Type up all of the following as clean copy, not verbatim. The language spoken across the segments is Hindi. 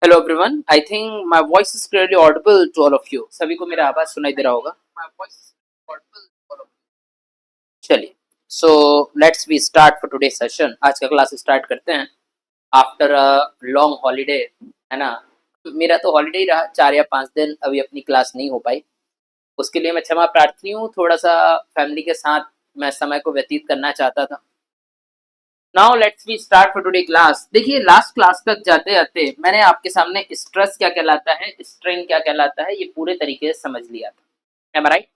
Hello everyone, I think my voice is clearly audible to all of you. सभी को मेरा आवाज सुनाई दे रहा होगा। चलिए, so let's we start for today session. आज का क्लास स्टार्ट करते हैं आफ्टर अ लॉन्ग हॉलीडे, है ना। मेरा तो हॉलीडे ही रहा, 4 या 5 दिन अभी अपनी क्लास नहीं हो पाई। उसके लिए मैं क्षमा प्रार्थी हूँ। थोड़ा सा फैमिली के साथ मैं समय को व्यतीत करना चाहता था। Now let's we start for today class. देखिए, लास्ट क्लास तक जाते जाते मैंने आपके सामने स्ट्रेस क्या कहलाता है, स्ट्रेन क्या कहलाता है, ये पूरे तरीके से समझ लिया था। M I right?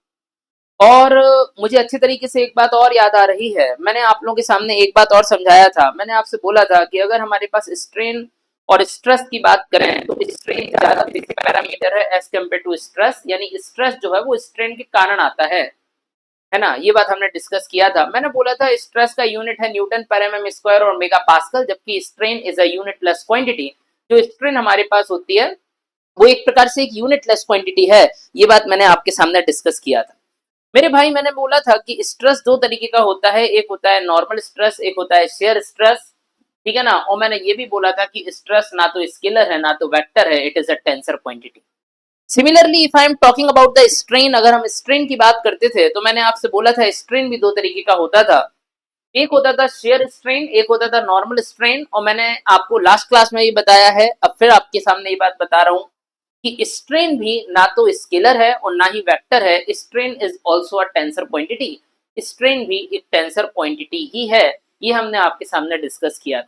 और मुझे अच्छे तरीके से एक बात और याद आ रही है। मैंने आप लोगों के सामने एक बात और समझाया था। मैंने आपसे बोला था कि अगर हमारे पास स्ट्रेन और स्ट्रेस की बात करें तो स्ट्रेन ज्यादा बेसिक पैरामीटर है एज कम्पेयर टू स्ट्रेस। यानी स्ट्रेस जो है वो स्ट्रेन के कारण आता है ना। ये बात हमने डिस्कस किया था। मैंने बोला था स्ट्रेस का यूनिट है न्यूटन पर एमएम स्क्वायर और मेगा पास्कल, जबकि strain is a unit less quantity. जो स्ट्रेन हमारे पास होती है वो एक प्रकार से एक यूनिट लेस क्वांटिटी है। ये बात मैंने आपके सामने डिस्कस किया था मेरे भाई। मैंने बोला था कि स्ट्रेस दो तरीके का होता है, एक होता है नॉर्मल स्ट्रेस, एक होता है शेयर स्ट्रेस। ठीक है ना। और मैंने ये भी बोला था कि स्ट्रेस ना तो स्केलर है ना तो वेक्टर है, it is a tensor quantity. Similarly if I am talking about the strain, अगर हम स्ट्रेन की बात करते थे तो मैंने आपसे बोला था स्ट्रेन भी दो तरीके का होता था। एक होता था शेयर स्ट्रेन, एक होता था नॉर्मल स्ट्रेन। और मैंने आपको लास्ट क्लास में ये बताया है, अब फिर आपके सामने ये बात बता रहा हूं कि स्ट्रेन भी ना तो स्केलर है और ना ही वेक्टर है। Strain is also a tensor quantity. Strain भी एक टेंसर क्वांटिटी ही है। ये हमने आपके सामने डिस्कस किया था।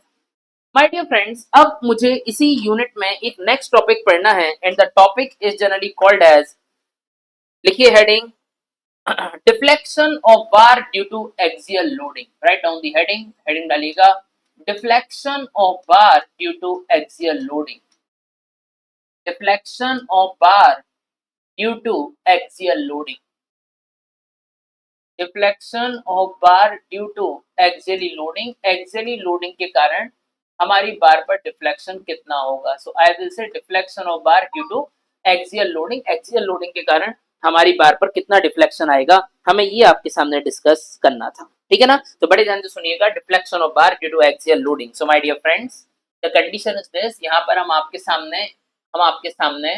माय डियर फ्रेंड्स, अब मुझे इसी यूनिट में एक नेक्स्ट टॉपिक पढ़ना है and the topic is generally called as, लिखिए heading, deflection of bar due to axial loading. Right down the heading. Heading डालिएगा, deflection of bar due to axial loading. Deflection of bar due to axial loading. Deflection of bar due to axially loading. Axially loading के कारण हमारी बार पर डिफ्लेक्शन कितना होगा। So I will say deflection of bar due to axial loading. Axial loading के कारण हमारी बार पर कितना डिफ्लेक्शन आएगा, हमें ये आपके सामने डिस्कस करना था। ठीक है ना। तो बड़े ध्यान से सुनिएगा, deflection of bar due to axial loading. So my dear friends, the condition is this. यहाँ पर हम आपके सामने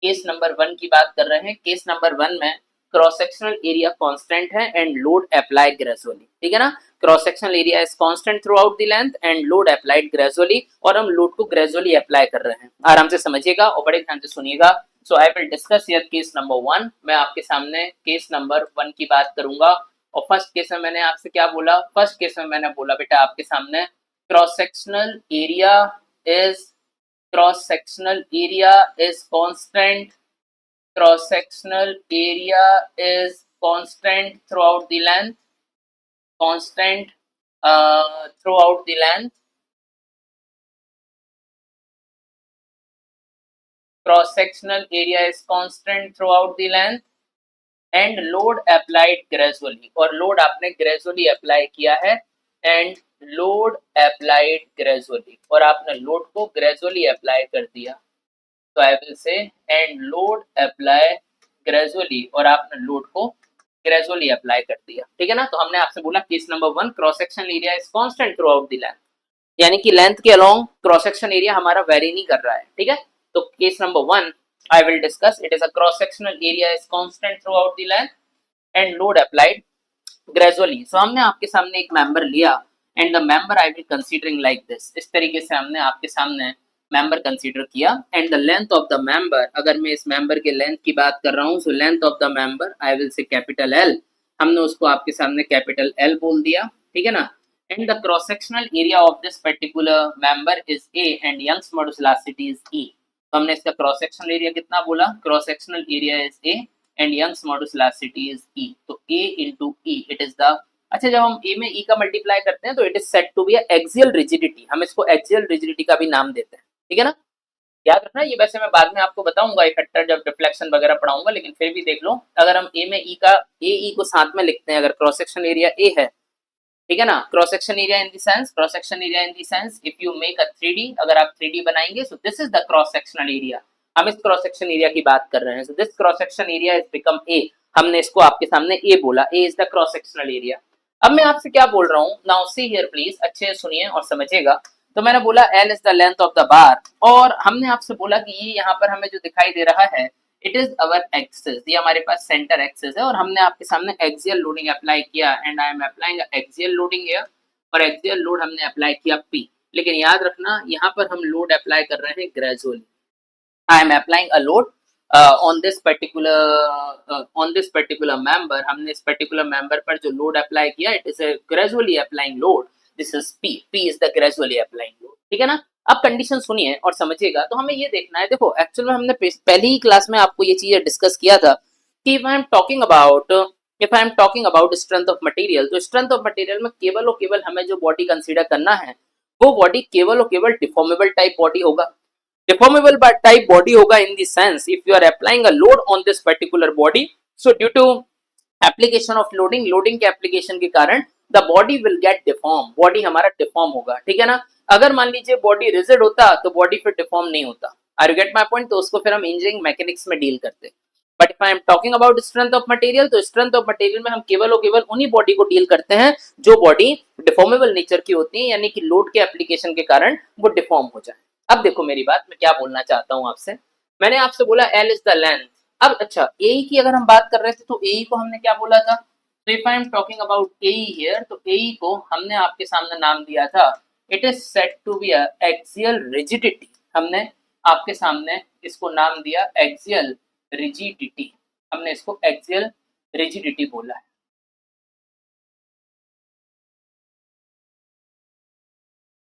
केस नंबर 1 की बात कर रहे हैं। केस नंबर 1 में क्रॉस सेक्शनल एरिया कांस्टेंट है एंड लोड अप्लाई ग्रेजुअली। ठीक है ना। Cross sectional area is constant throughout the length and load applied gradually. और हम लोड को ग्रेजुअली अप्लाई कर रहे हैं। आराम से समझिएगा और बड़े ध्यान से सुनिएगा। So I will discuss here case number 1। मैं आपके सामने केस नंबर 1 की बात करूंगा। और फर्स्ट केस में मैंने आपसे क्या बोला? फर्स्ट केस में मैंने बोला बेटा आपके सामने cross sectional area is cross sectional area is constant. cross sectional area is constant throughout the length. Constant throughout the length. Cross sectional area is constant throughout the length and load applied gradually. और load आपने gradually apply किया है and load applied gradually. और आपने load को gradually apply कर दिया। तो आई विल से एंड लोड अप्लाई ग्रेजुअली। और आपने लोड को ग्रेजुअली अप्लाई कर दिया। ठीक है ना। तो हमने आपसे बोला case number 1, cross section area is constant throughout the length. यानी कि लेंथ के अलोंग क्रॉस सेक्शन एरिया हमारा वेरी नहीं कर रहा है। ठीक है। तो case number 1 I will discuss, it is a cross sectional area is constant throughout the length and load applied gradually. So हमने आपके सामने एक मेंबर लिया and the member I will considering like this. इस तरीके से हमने आपके सामने मेंबर कंसीडर किया and the length of the member, अगर मैं इस मेंबर के लेंथ की बात कर रहा हूं, so length of the member I will से कैपिटल एल। हमने उसको आपके सामने कैपिटल एल बोल दिया। ठीक है ना। And the cross sectional area of this particular member is A and Young's modulus E. तो हमने इसका क्रॉस सेक्शनल एरिया कितना बोला? Cross sectional area is A and Young's modulusity is E. तो A into E, it is the, अच्छा जब हम ए में ई का मल्टीप्लाई करते हैं तो it is set to be axial rigidity. हम इसको एक्सियल रिजिडिटी का भी नाम देते हैं। ठीक है ना। याद रखना, ये वैसे मैं बाद में आपको बताऊंगा इकट्ठा जब डिफ्लेक्शन वगैरह पढ़ाऊंगा, लेकिन फिर भी देख लो। अगर हम ए में ई का ए ई को साथ में लिखते हैं, अगर क्रॉस सेक्शन एरिया ए है, ठीक है ना, cross section area in the sense, cross section area in the sense if you make a 3D, अगर आप 3D बनाएंगे, so this is the cross sectional area. हम इस क्रॉस सेक्शन एरिया की बात कर रहे हैं। So this cross section area is become A. हमने इसको आपके सामने ए बोला, A is the cross sectional area. अब मैं आपसे क्या बोल रहा हूं, नाउ सी हियर प्लीज, अच्छे से सुनिए और समझिएगा। तो मैंने बोला L is the length of the bar, और हमने आपसे बोला कि ये यहाँ पर हमें जो दिखाई दे रहा है इट इज अवर एक्सिस, ये हमारे पास सेंटर एक्सिस है, और हमने आपके सामने एक्सियल लोडिंग अप्लाई किया and I am applying axial loading here, और एक्सियल लोड हमने अप्लाई किया P। लेकिन याद रखना यहाँ पर हम लोड अप्लाई कर रहे हैं gradually. I am applying a load on this particular member, हमने इस पर्टिकुलर मेंबर पर जो लोड अप्लाई किया it is a gradually applying load, this is P is the gradually applying load, ठीक है ना। अब कंडीशन सुनिए और समझिएगा। तो हमें ये देखना है, देखो एक्चुअल में हमने पहली ही क्लास में आपको ये चीजें डिस्कस किया था कि if I am talking about strength of material, तो स्ट्रेंथ ऑफ मटेरियल में केवल और केवल हमें जो बॉडी कंसीडर करना है वो बॉडी केवल और केवल डिफॉर्मेबल टाइप बॉडी होगा। Deformable type body होगा in the sense if you are applying a load on this particular body, so due to application of loading के application के कारण the body will get deformed, body हमारा deform होगा, ठीक है ना। अगर मान लीजिए body rigid होता तो body फिर deform नहीं होता। Are you get my point? तो उसको फिर हम engineering mechanics में डील करते। But if I am talking about strength of material, तो strength of material में हम केवल और केवल उन्हीं बॉडी को डील करते हैं जो बॉडी डिफॉर्मेबल नेचर की होती है, यानी कि लोड के एप्लीकेशन के कारण वो डिफॉर्म हो जाए। अब देखो मेरी बात, मैं क्या बोलना चाहता हूं आपसे। मैंने आपसे बोला L इज द लेंथ। अब अच्छा AE की अगर हम बात कर रहे थे तो AE को हमने क्या बोला था? तो if I am talking about AE here, तो AE को हमने आपके सामने नाम दिया था it is said to be axial rigidity. हमने आपके सामने इसको नाम दिया एक्सियल रिजिडिटी, हमने इसको एक्सियल रिजिडिटी बोला है।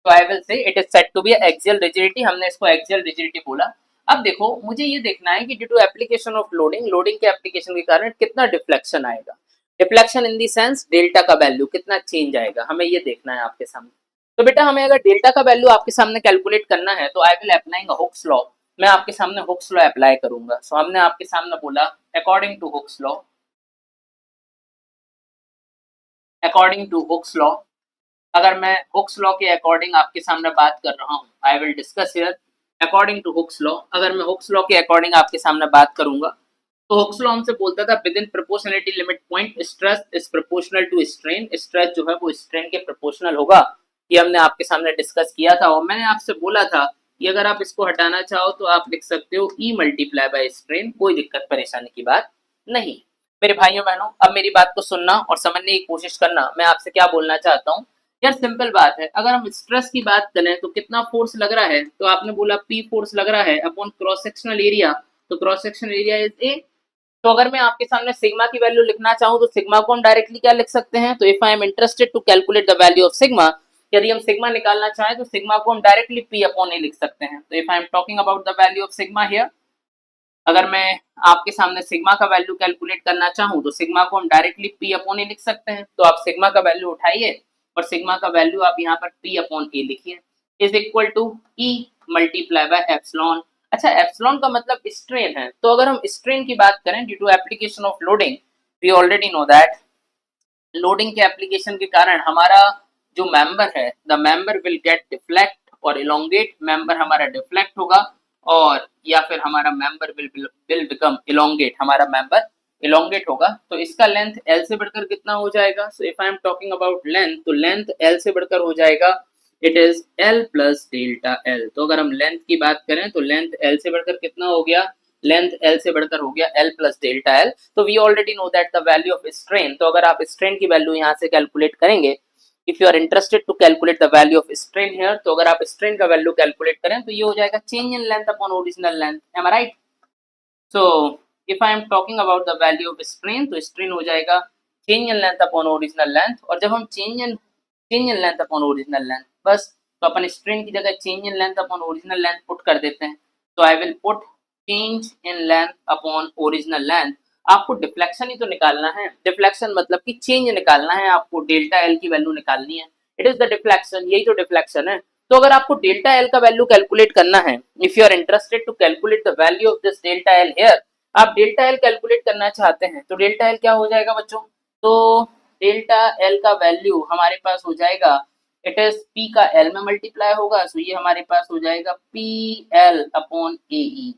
तो I will say it is said to be axial rigidity, हमने इसको एक्सियल रिजिडिटी बोला। अब देखो मुझे ये देखना है कि due to application of loading के एप्लीकेशन के कारण कितना डिफ्लेक्शन आएगा। Deflection in the sense delta का वैल्यू कितना चेंज आएगा, हमें ये देखना है आपके सामने। तो बेटा हमें अगर डेल्टा का वैल्यू आपके सामने कैलकुलेट करना है तो I will applying Hooke's law. मैं आपके सामने हुक्स लॉ अप्लाई करूंगा। सो हमने आपके सामने बोला अकॉर्डिंग टू हुक्स लॉ, अगर मैं हुक्स लॉ के अकॉर्डिंग आपके सामने बात कर रहा हूँ, I will discuss here according to Hooke's law. अगर मैं हुक्स लॉ के अकॉर्डिंग आपके सामने बात करूंगा तो हुक्स लॉ हमसे बोलता था within proportionality limit point stress is proportional to strain, stress जो है वो स्ट्रेन के प्रोपोर्शनल होगा। ये हमने आपके सामने डिस्कस किया था, और मैंने आपसे बोला था कि अगर आप इसको हटाना चाहो तो आप लिख सकते हो E मल्टीप्लाई बाय स्ट्रेन, कोई दिक्कत परेशानी की बात नहीं। मेरे भाइयों बहनों, अब मेरी बात को सुनना और समझने की कोशिश करना। मैं आपसे क्या बोलना चाहता हूँ यार, सिंपल बात है। अगर हम स्ट्रेस की बात करें तो कितना फोर्स लग रहा है, तो आपने बोला P फोर्स लग रहा है अपॉन क्रॉस सेक्शनल एरिया, तो cross sectional area is A। तो अगर मैं आपके सामने सिग्मा की वैल्यू लिखना चाहूँ तो सिग्मा को हम डायरेक्टली क्या लिख सकते हैं? तो if I am interested to calculate the value of sigma, यदि हम सिग्मा निकालना चाहें तो सिग्मा को हम डायरेक्टली P अपॉन A लिख सकते हैं। तो if I am talking about the value of sigma here, अगर मैं आपके सामने सिग्मा का वैल्यू कैलकुलेट करना चाहूँ तो सिग्मा को हम डायरेक्टली P अपॉन A लिख सकते हैं। तो आप सिग्मा का वैल्यू उठाइए और सिग्मा का वैल्यू आप यहाँ पर P अपॉन A लिखिए, is equal to E multiply by epsilon. अच्छा, एप्सिलॉन का मतलब स्ट्रेन है, तो अगर हम स्ट्रेन की बात करें due to application of loading, we already know that loading के एप्लीकेशन के कारण हमारा जो मेंबर है the member will get deflect और इलोंगेट, मेंबर हमारा डिफ्लेक्ट होगा, और या फिर हमारा मेंबर विल बिकम इलोंगेट, हमारा मेंबर इलोंगेट होगा। तो इसका लेंथ L से बढ़कर कितना हो जाएगा? सो if I am talking about length, तो लेंथ L से बढ़कर हो जाएगा it is L plus delta L। तो अगर हम लेंथ की बात करें तो लेंथ L से बढ़कर कितना हो गया? लेंथ L से बढ़कर हो गया L प्लस डेल्टा L। तो we already know that the value of strain, तो अगर आप स्ट्रेन की वैल्यू यहाँ से कैलकुलेट करेंगे, if you are interested to calculate the value of strain here, तो अगर आप स्ट्रेन का वैल्यू कैलकुलेट करें तो ये हो जाएगा change in length upon original length, am I right? So if I am talking about the value of strain, तो स्ट्रेन हो जाएगा change in length upon original length, और जब हम change in length upon original length, बस तो अपन स्ट्रेन की जगह change in length upon original length put कर देते हैं। तो I will put change in length upon original length. आपको डिफ्लेक्शन ही तो निकालना है, डिफ्लेक्शन मतलब कि चेंज निकालना है, आपको डेल्टा एल की वैल्यू निकालनी है, इट इज द डिफ्लेक्शन, यही तो डिफ्लेक्शन है। तो अगर आपको डेल्टा एल का वैल्यू कैलकुलेट करना है, if you are interested to calculate the value of this delta L here, आप डेल्टा एल कैलकुलेट करना चाहते हैं, तो डेल्टा एल क्या हो जाएगा बच्चों? तो डेल्टा एल का वैल्यू हमारे पास हो जाएगा, इट इज पी का एल में मल्टीप्लाई होगा, सो ये हमारे पास हो जाएगा P L upon A E,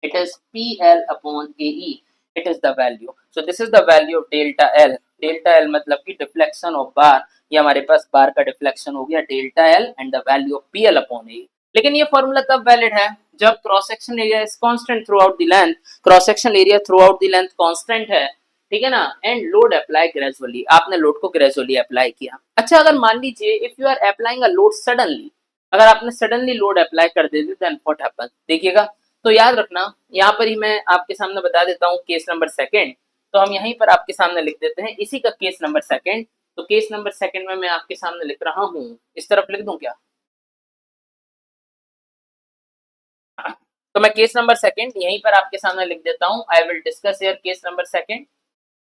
it is PL upon AE, it is the value, so this is the value of delta L, delta L मतलब कि डिफ्लेक्शन ऑफ बार, ये हमारे पास बार का डिफ्लेक्शन हो गया delta L and the value of P L upon A. लेकिन ये फॉर्मूला तब वैलिड है जब cross section area is constant throughout the length, cross section area throughout the length constant है, ठीक है ना, एंड लोड अप्लाई ग्रेजुअली, आपने लोड को ग्रेजुअली अप्लाई किया। अच्छा, अगर मान लीजिए if you are applying a load suddenly, अगर आपने सडनली लोड अप्लाई कर दे देन व्हाट हैपन, देखिएगा। तो याद रखना, यहाँ पर ही मैं आपके सामने बता देता हूँ केस नंबर सेकंड, तो हम यहीं पर आपके सामने लिख देते हैं इसी का केस नंबर सेकंड। तो केस नंबर सेकंड में मैं आपके सामने लिख रहा हूँ, इस तरफ लिख दूं क्या? तो मैं केस नंबर सेकंड यहीं पर आपके सामने लिख देता हूँ, I will discuss here case number second.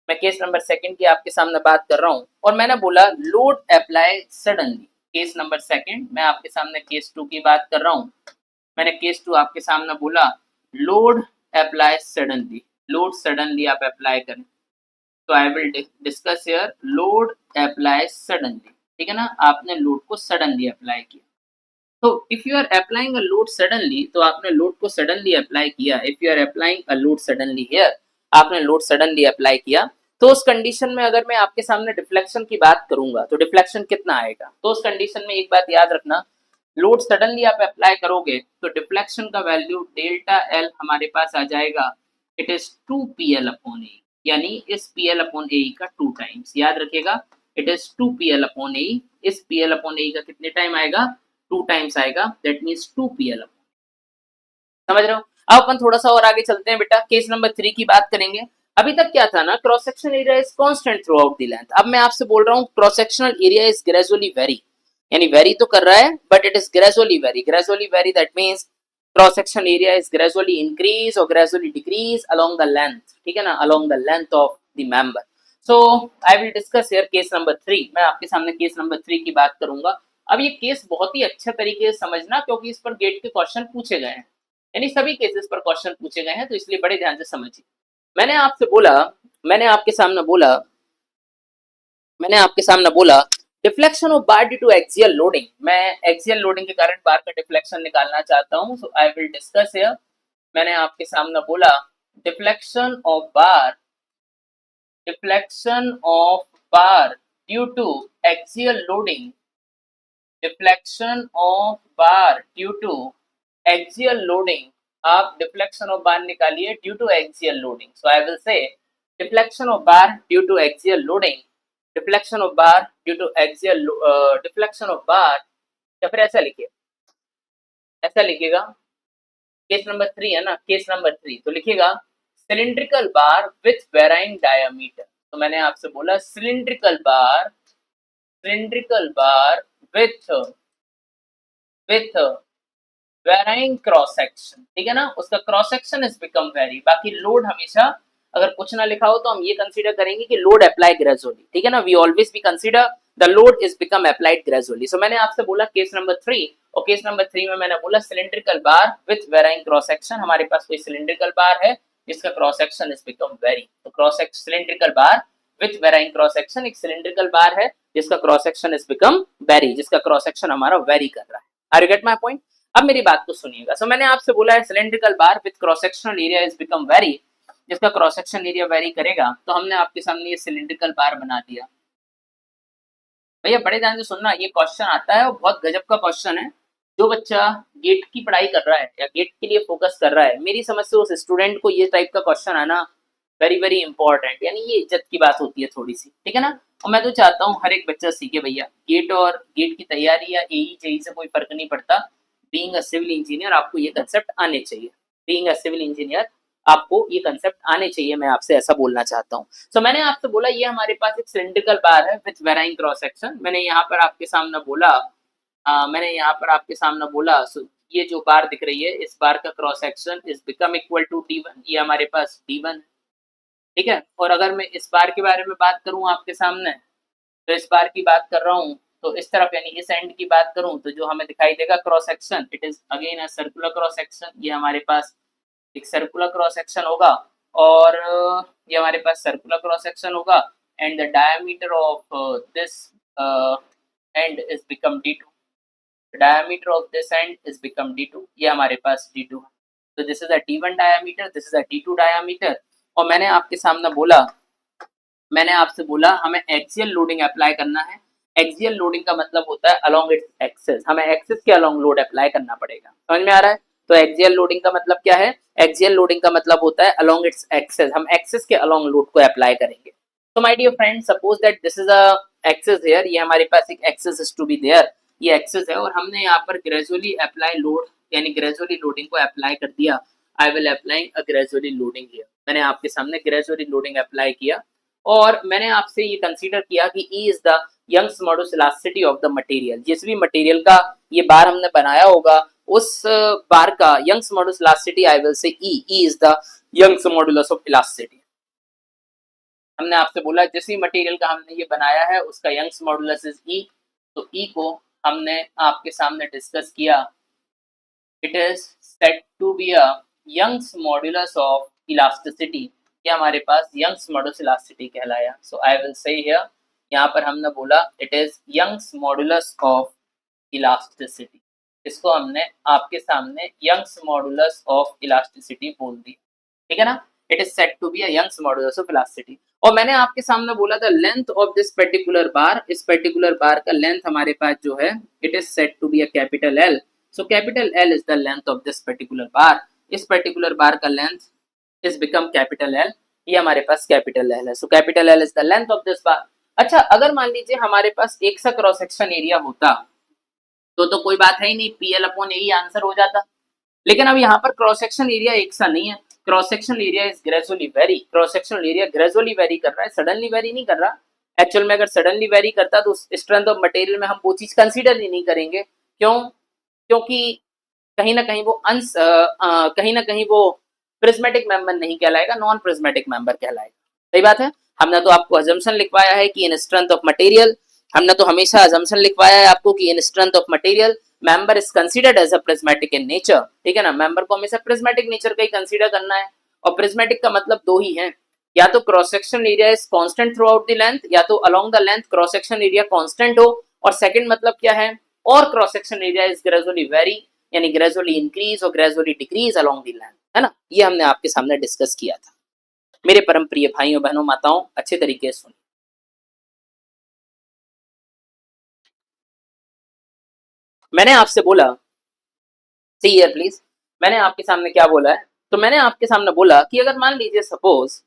मैं केस नंबर सेकंड की आपके सामने बात कर रहा हूँ और मैंने बोला load apply suddenly, case number second मैं आपके सामने केस 2 की बात कर रहा हूँ। मैंने केस 2 आपके सामने बोला load apply suddenly, load suddenly आप अप्लाई करें, तो I will discuss here load apply suddenly, ठीक है ना, आपने लोड को सडनली अप्लाई किया। तो if you are applying a load suddenly, तो आपने लोड को सडनली अप्लाई किया, if you are applying a load suddenly here, आपने लोड सडनली अप्लाई किया, तो उस कंडीशन में अगर मैं आपके सामने डिफ्लेक्शन की बात करूंगा तो डिफ्लेक्शन कितना आएगा, तो उस कंडीशन में एक बात याद रखना, लोड सडनली आप अप्लाई करोगे तो डिफ्लेक्शन का वैल्यू डेल्टा एल हमारे पास आ जाएगा, it is 2 P L upon A, यानी इस पी एल अपॉन ए का 2 टाइम्स, याद रखिएगा, it is 2 P L upon A, इस पी एल अपॉन ए का कितने टाइम आएगा, 2 टाइम्स आएगा, दैट मीन्स 2 पी एल। समझ रहे हो? अब अपन थोड़ा सा और आगे चलते हैं बेटा, केस नंबर 3 की बात करेंगे। अभी तक क्या था ना, cross section area is constant throughout the length, अब मैं आपसे बोल रहा हूँ cross sectional area is gradually vary, यानी वेरी तो कर रहा है but it is gradually vary, gradually vary that means cross section area is gradually increase और gradually decrease along the length, ठीक है ना, along the length of the member. So I will discuss here case number 3, मैं आपके सामने केस नंबर 3 की बात करूंगा। अब ये केस बहुत ही अच्छे तरीके से समझना क्योंकि इस पर गेट के क्वेश्चन पूछे गए हैं, यानी सभी केसेस पर क्वेश्चन पूछे गए हैं, तो इसलिए बड़े ध्यान से समझिए। मैंने आपसे बोला, मैंने आपके सामने बोला मैंने आपके सामने बोला deflection of bar due to axial loading, मैं एक्सियल लोडिंग के कारण बार का डिफ्लेक्शन निकालना चाहता हूं, so I will discuss here. मैंने आपके सामने बोला deflection of bar, deflection of bar due to axial loading, deflection of bar due to axial loading, आप डिफ्लेक्शन ऑफ बार निकालिए due to axial loading, so I will say deflection of bar due to axial loading, deflection of bar due to axial deflection of bar, या फिर ऐसा लिखिए, ऐसा लिखिएगा, केस नंबर 3 है ना, केस नंबर 3 तो लिखिएगा cylindrical bar with varying diameter, तो मैंने आपसे बोला cylindrical bar, cylindrical bar with with varying cross section, ठीक है ना, उसका cross section is become very, बाकी लोड हमेशा अगर कुछ ना लिखा हो तो हम ये कंसीडर करेंगे कि लोड अप्लाई ग्रेजुअली, ठीक है ना, we always be consider the load is become applied gradually. So मैंने आपसे बोला केस नंबर 3, और केस नंबर 3 में मैंने बोला cylindrical bar with varying cross section, हमारे पास कोई सिलिंड्रिकल बार है जिसका cross section is become vary, तो cross section cylindrical bar with varying cross section एक सिलिंड्रिकल बार है जिसका cross section is become vary, जिसका क्रॉस सेक्शन हमारा वेरी कर रहा है। Are you get my point? अब मेरी बात को सुनिएगा। सो मैंने आपसे बोला है cylindrical bar with cross sectional area is become vary, जिसका क्रॉस सेक्शन एरिया वेरी करेगा, तो हमने आपके सामने ये सिलेंड्रिकल बार बना दिया। भैया बड़े ध्यान से सुनना, ये क्वेश्चन आता है और बहुत गजब का क्वेश्चन है। जो बच्चा गेट की पढ़ाई कर रहा है या गेट के लिए फोकस कर रहा है, मेरी समझ से उस स्टूडेंट को ये टाइप का क्वेश्चन आना वेरी वेरी इंपॉर्टेंट, यानी ये इज्जत की बात होती है थोड़ी सी, ठीक है ना। और मैं तो चाहता हूँ हर एक बच्चा सीखे भैया, गेट और गेट की तैयारी या एई जेई से कोई फर्क नहीं पड़ता, बीइंग अ सिविल इंजीनियर आपको ये कंसेप्ट आने चाहिए, बीइंग अ सिविल इंजीनियर आपको ये कंसेप्ट आने चाहिए, मैं आपसे ऐसा बोलना चाहता हूँ। सो मैंने आपसे बोला ये हमारे पास एक सिलिंड्रिकल बार है विथ वेराइंग क्रॉस सेक्शन, मैंने यहाँ पर आपके सामने बोला ये जो बार दिख रही है इस बार का cross section is become equal to d1, ये हमारे पास d1, ठीक है। और अगर मैं इस बार के बारे में बात करूं आपके सामने, तो इस बार की बात कर रहा हूं, तो इस तरफ यानी इस एंड की बात करूं तो जो हमें दिखाई देगा cross section, it is again a circular cross section, ये हमारे पास एक सर्कुलर क्रॉस सेक्शन होगा, और ये हमारे पास सर्कुलर क्रॉस सेक्शन होगा, and the diameter of this and is become d2, diameter of this end is become d2, ये हमारे पास d2 है, तो this is a d1 diameter, this is a d2 diameter। और मैंने आपके सामने बोला मैंने आपसे बोला हमें एक्सियल लोडिंग अप्लाई करना है। एक्सियल लोडिंग का मतलब होता है अलोंग इट्स एक्सिस, हमें एक्सिस के अलोंग लोड अप्लाई करना पड़ेगा। समझ में आ रहा है? तो एक्सियल लोडिंग का मतलब क्या है? एक्सियल लोडिंग का मतलब होता है अलोंग इट्स एक्सिस, हम एक्सिस के अलोंग लोड को अप्लाई करेंगे। तो my dear friend, suppose that this is a axis here, ये हमारे पास एक axis is to be there, ये एक्सिस है और हमने यहाँ पर ग्रेजुअली अप्लाई लोड यानी ग्रेजुअली लोडिंग को अप्लाई कर दिया। I will applying a gradually loading here, मैंने आपके सामने ग्रेजुअली लोडिंग अप्लाई किया और मैंने आपसे ये कंसीडर किया कि E is the Young's modulus elasticity of the material. जिस भी मटेरियल का ये बार हमने बनाया होगा उस बार का Young's modulus elasticity I will say E is the Young's modulus of elasticity. हमने आपसे बोला जिस भी मटेरियल का हमने ये बनाया है उसका यंग्स मॉडुलस इज E, तो E को हमने आपके सामने डिस्कस किया। It is said to be a Young's modulus of elasticity, ये हमारे पास यंग्स मॉडुलस इलास्टिसिटी कहलाया। सो आई विल से हियर, यहाँ पर हमने बोला it is Young's modulus of elasticity, इसको हमने आपके सामने यंग्स मॉडुलस ऑफ इलास्टिसिटी बोल दिया। ठीक है ना? It is said to be a Young's modulus of elasticity. और मैंने आपके सामने बोला था length of this particular bar, इस पर्टिकुलर बार का लेंथ हमारे पास जो है it is said to be a capital L. So capital L is the length of this particular bar, इस पर्टिकुलर बार का length is become capital L, ये हमारे पास कैपिटल एल है। So capital L is the length of this bar. अच्छा, अगर मान लीजिए हमारे पास एक सा क्रॉस सेक्शन एरिया होता तो कोई बात है ही नहीं, पीएल अपॉन ए आंसर हो जाता। लेकिन अब यहाँ पर क्रॉस सेक्शन एरिया एक सा नहीं है, cross section area is gradually very, cross section area gradually very कर रहा है, सडनली वेरी नहीं कर रहा। एक्चुअल में अगर सडनली वेरी करता तो स्ट्रेंथ ऑफ मटेरियल में हम वो चीज कंसीडर ही नहीं करेंगे। क्यों? क्योंकि कहीं ना कहीं वो कहीं ना कहीं वो प्रिज्मेटिक मेंबर नहीं कहलाएगा, नॉन प्रिज्मेटिक मेंबर कहलाएगा। सही बात है। हमने तो आपको अजम्पशन लिखवाया है कि इन स्ट्रेंथ ऑफ मटेरियल, हमने तो हमेशा अजम्पशन लिखवाया है आपको कि in strength of material member is considered as a prismatic in nature. ठीक है ना? मेंबर को हमेशा प्रिज्मेटिक नेचर का ही कंसीडर करना है। और प्रिज्मेटिक का मतलब दो ही है, या तो cross section area is constant throughout the length, या तो along the length cross section area constant हो। और सेकंड मतलब क्या है? और cross section area is gradually vary, यानी ग्रेजुअली इंक्रीज और gradually decrease along the length, है ना? ये हमने आपके सामने डिस्कस किया था। मेरे परम प्रिय भाइयों बहनों माताओं, अच्छे तरीके से सुनिए। मैंने आपसे बोला, सी हियर प्लीज, मैंने आपके सामने क्या बोला है? तो मैंने आपके सामने बोला कि अगर मान लीजिए सपोज,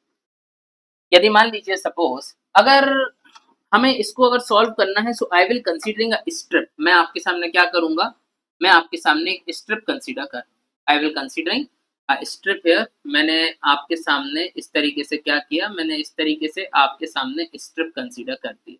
यदि मान लीजिए सपोज अगर हमें इसको अगर सॉल्व करना है, सो I will considering a strip. मैं आपके सामने क्या करूंगा? मैं आपके सामने एक स्ट्रिप कंसीडर कर, आई will considering a strip here. मैंने आपके सामने इस तरीके से क्या किया? मैंने इस तरीके से आपके सामने स्ट्रिप कंसीडर कर दी।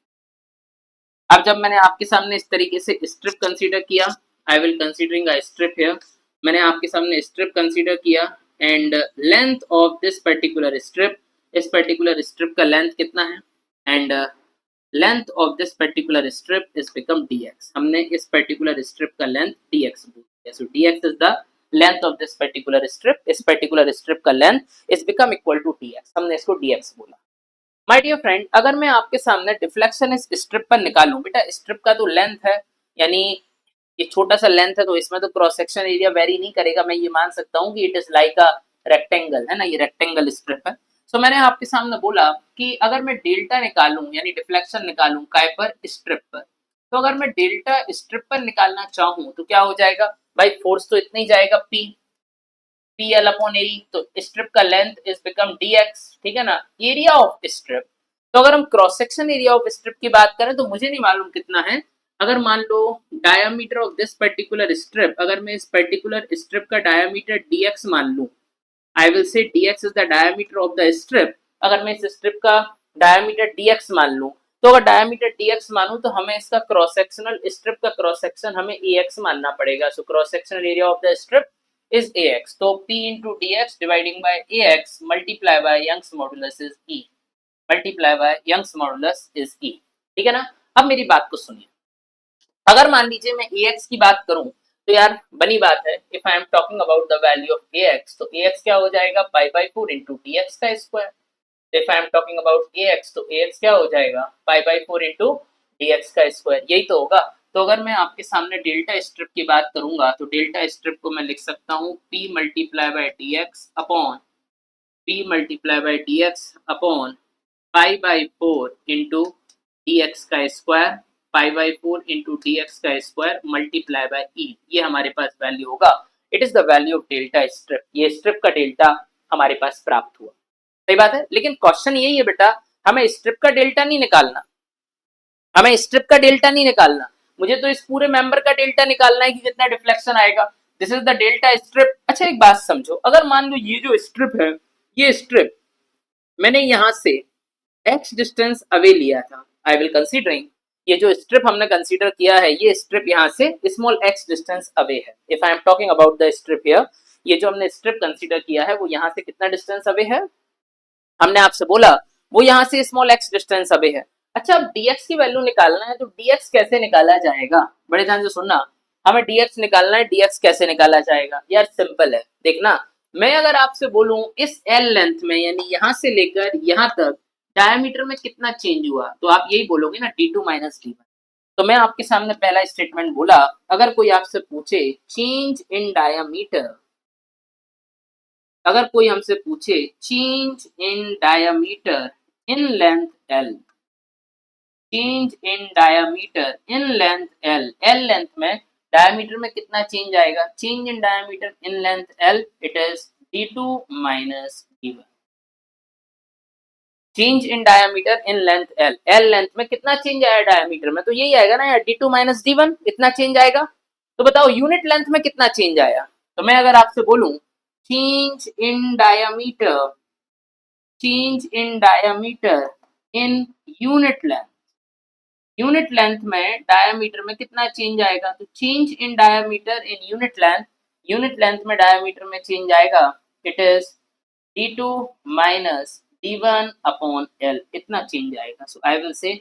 अब जब मैंने आपके सामने इस तरीके से स्ट्रिप कंसीडर किया, I will considering a strip here, मैंने आपके सामने स्ट्रिप कंसीडर किया and length of this particular strip, इस पर्टिकुलर स्ट्रिप का लेंथ कितना है? And length of this particular strip is become dx, हमने इस पर्टिकुलर स्ट्रिप का लेंथ dx बोल दिया। So dx is the length of this particular strip, इस पर्टिकुलर स्ट्रिप का length is become equal to dx, हमने इसको dx बोला। माय डियर फ्रेंड, अगर मैं आपके सामने डिफ्लेक्शन इस स्ट्रिप पर निकालूं, बेटा स्ट्रिप का तो लेंथ है, यानी ये छोटा सा लेंथ है, तो इसमें तो क्रॉस सेक्शन एरिया वेरी नहीं करेगा। मैं ये मान सकता हूँ कि it is like a rectangle, है ना? ये रेक्टेंगल स्ट्रिप है। सो मैंने आपके सामने बोला कि अगर मैं डेल्टा निकालूं यानी डिफ्लेक्शन निकालूं काय पर? स्ट्रिप पर। तो अगर मैं डेल्टा स्ट्रिप पर निकालना चाहूं तो क्या हो जाएगा भाई? फोर्स तो इतना ही जाएगा पी, पी एल अपॉन ए, तो स्ट्रिप का लेंथ इज बिकम dx। ठीक है ना? एरिया ऑफ स्ट्रिप, तो अगर हम cross section area of strip की बात करें तो मुझे नहीं मालूम कितना है। अगर मान लो diameter of this particular strip, अगर मैं इस पर्टिकुलर स्ट्रिप का डायमीटर dx मान लूं, I will say dx is the diameter of the strip. अगर मैं इस स्ट्रिप का डायमीटर dx मान लूं, तो अगर डायमीटर dx मानूं तो हमें इसका क्रॉस सेक्शनल, स्ट्रिप का क्रॉस सेक्शन हमें ax मानना पड़ेगा। So cross sectional area of the strip is ax, तो p into dx dividing by ax multiply by Young's modulus is e, multiply by Young's modulus is e। ठीक है ना? अब मेरी बात को सुनिए, अगर मान लीजिए मैं ax की बात करूं तो यार बनी बात है, if I am talking about the value of ax, तो ax क्या हो जाएगा? पाई बाई 4 इंटू dx का square. If I am talking about ax, तो ax क्या हो जाएगा? पाई बाई 4 इंटू dx का स्क्वायर, यही तो होगा। तो अगर मैं आपके सामने डेल्टा स्ट्रिप की बात करूंगा तो डेल्टा स्ट्रिप को मैं लिख सकता हूँ p multiply by D X upon p multiply by D X upon pi by 4 into D X का square, pi by 4 into D X का स्क्वायर मल्टीप्लाई बाई ई, ये हमारे पास वैल्यू होगा। It is the value of delta strip, ये स्ट्रिप का डेल्टा हमारे पास प्राप्त हुआ। सही बात है, लेकिन क्वेश्चन यही है बेटा, हमें स्ट्रिप का डेल्टा नहीं निकालना, हमें स्ट्रिप का डेल्टा नहीं निकालना, मुझे तो इस पूरे मेंबर का डेल्टा निकालना है कि कितना डिफ्लेक्शन आएगा। This is the delta strip. अच्छा एक बात समझो, अगर मान लो ये जो स्ट्रिप है, ये स्ट्रिप मैंने यहां से x डिस्टेंस अवे लिया था, आई विल कंसीडरिंग, ये जो स्ट्रिप हमने कंसीडर किया है, ये स्ट्रिप यहाँ से स्मॉल x डिस्टेंस अवे है। If I am talking about the strip here, ये जो हमने स्ट्रिप कंसीडर किया है वो यहाँ से कितना डिस्टेंस अवे है, हमने आपसे बोला वो यहाँ से स्मॉल x डिस्टेंस अवे है। अच्छा अब dx की वैल्यू निकालना है, तो dx कैसे निकाला जाएगा, बड़े ध्यान से सुनना, हमें dx निकालना है, dx कैसे निकाला जाएगा यार, सिंपल है, देखना, मैं अगर आपसे बोलूं इस l लेंथ में, यानी यहां से लेकर यहां तक डायमीटर में कितना चेंज हुआ, तो आप यही बोलोगे ना d2 माइनस d1। तो मैं आपके सामने पहला स्टेटमेंट बोला, अगर कोई आपसे पूछे चेंज इन डायमीटर, अगर कोई हमसे पूछे change in diameter in length l, change in diameter in length l, l length में डायमीटर में कितना चेंज आएगा, change in diameter in length l, it is d2 minus d1। Change in diameter in length l, l length में कितना चेंज आया डायमीटर में, तो यही आएगा ना यार, d2 माइनस d1, इतना चेंज आएगा। तो बताओ यूनिट लेंथ में कितना चेंज आया, तो मैं अगर आपसे बोलूं change in diameter, change in diameter in unit length, unit length में डायमीटर में कितना चेंज आएगा, तो change in diameter in unit length, unit length में डायमीटर में चेंज आएगा, it is d2 minus d1 upon l, इतना चेंज आएगा। So I will say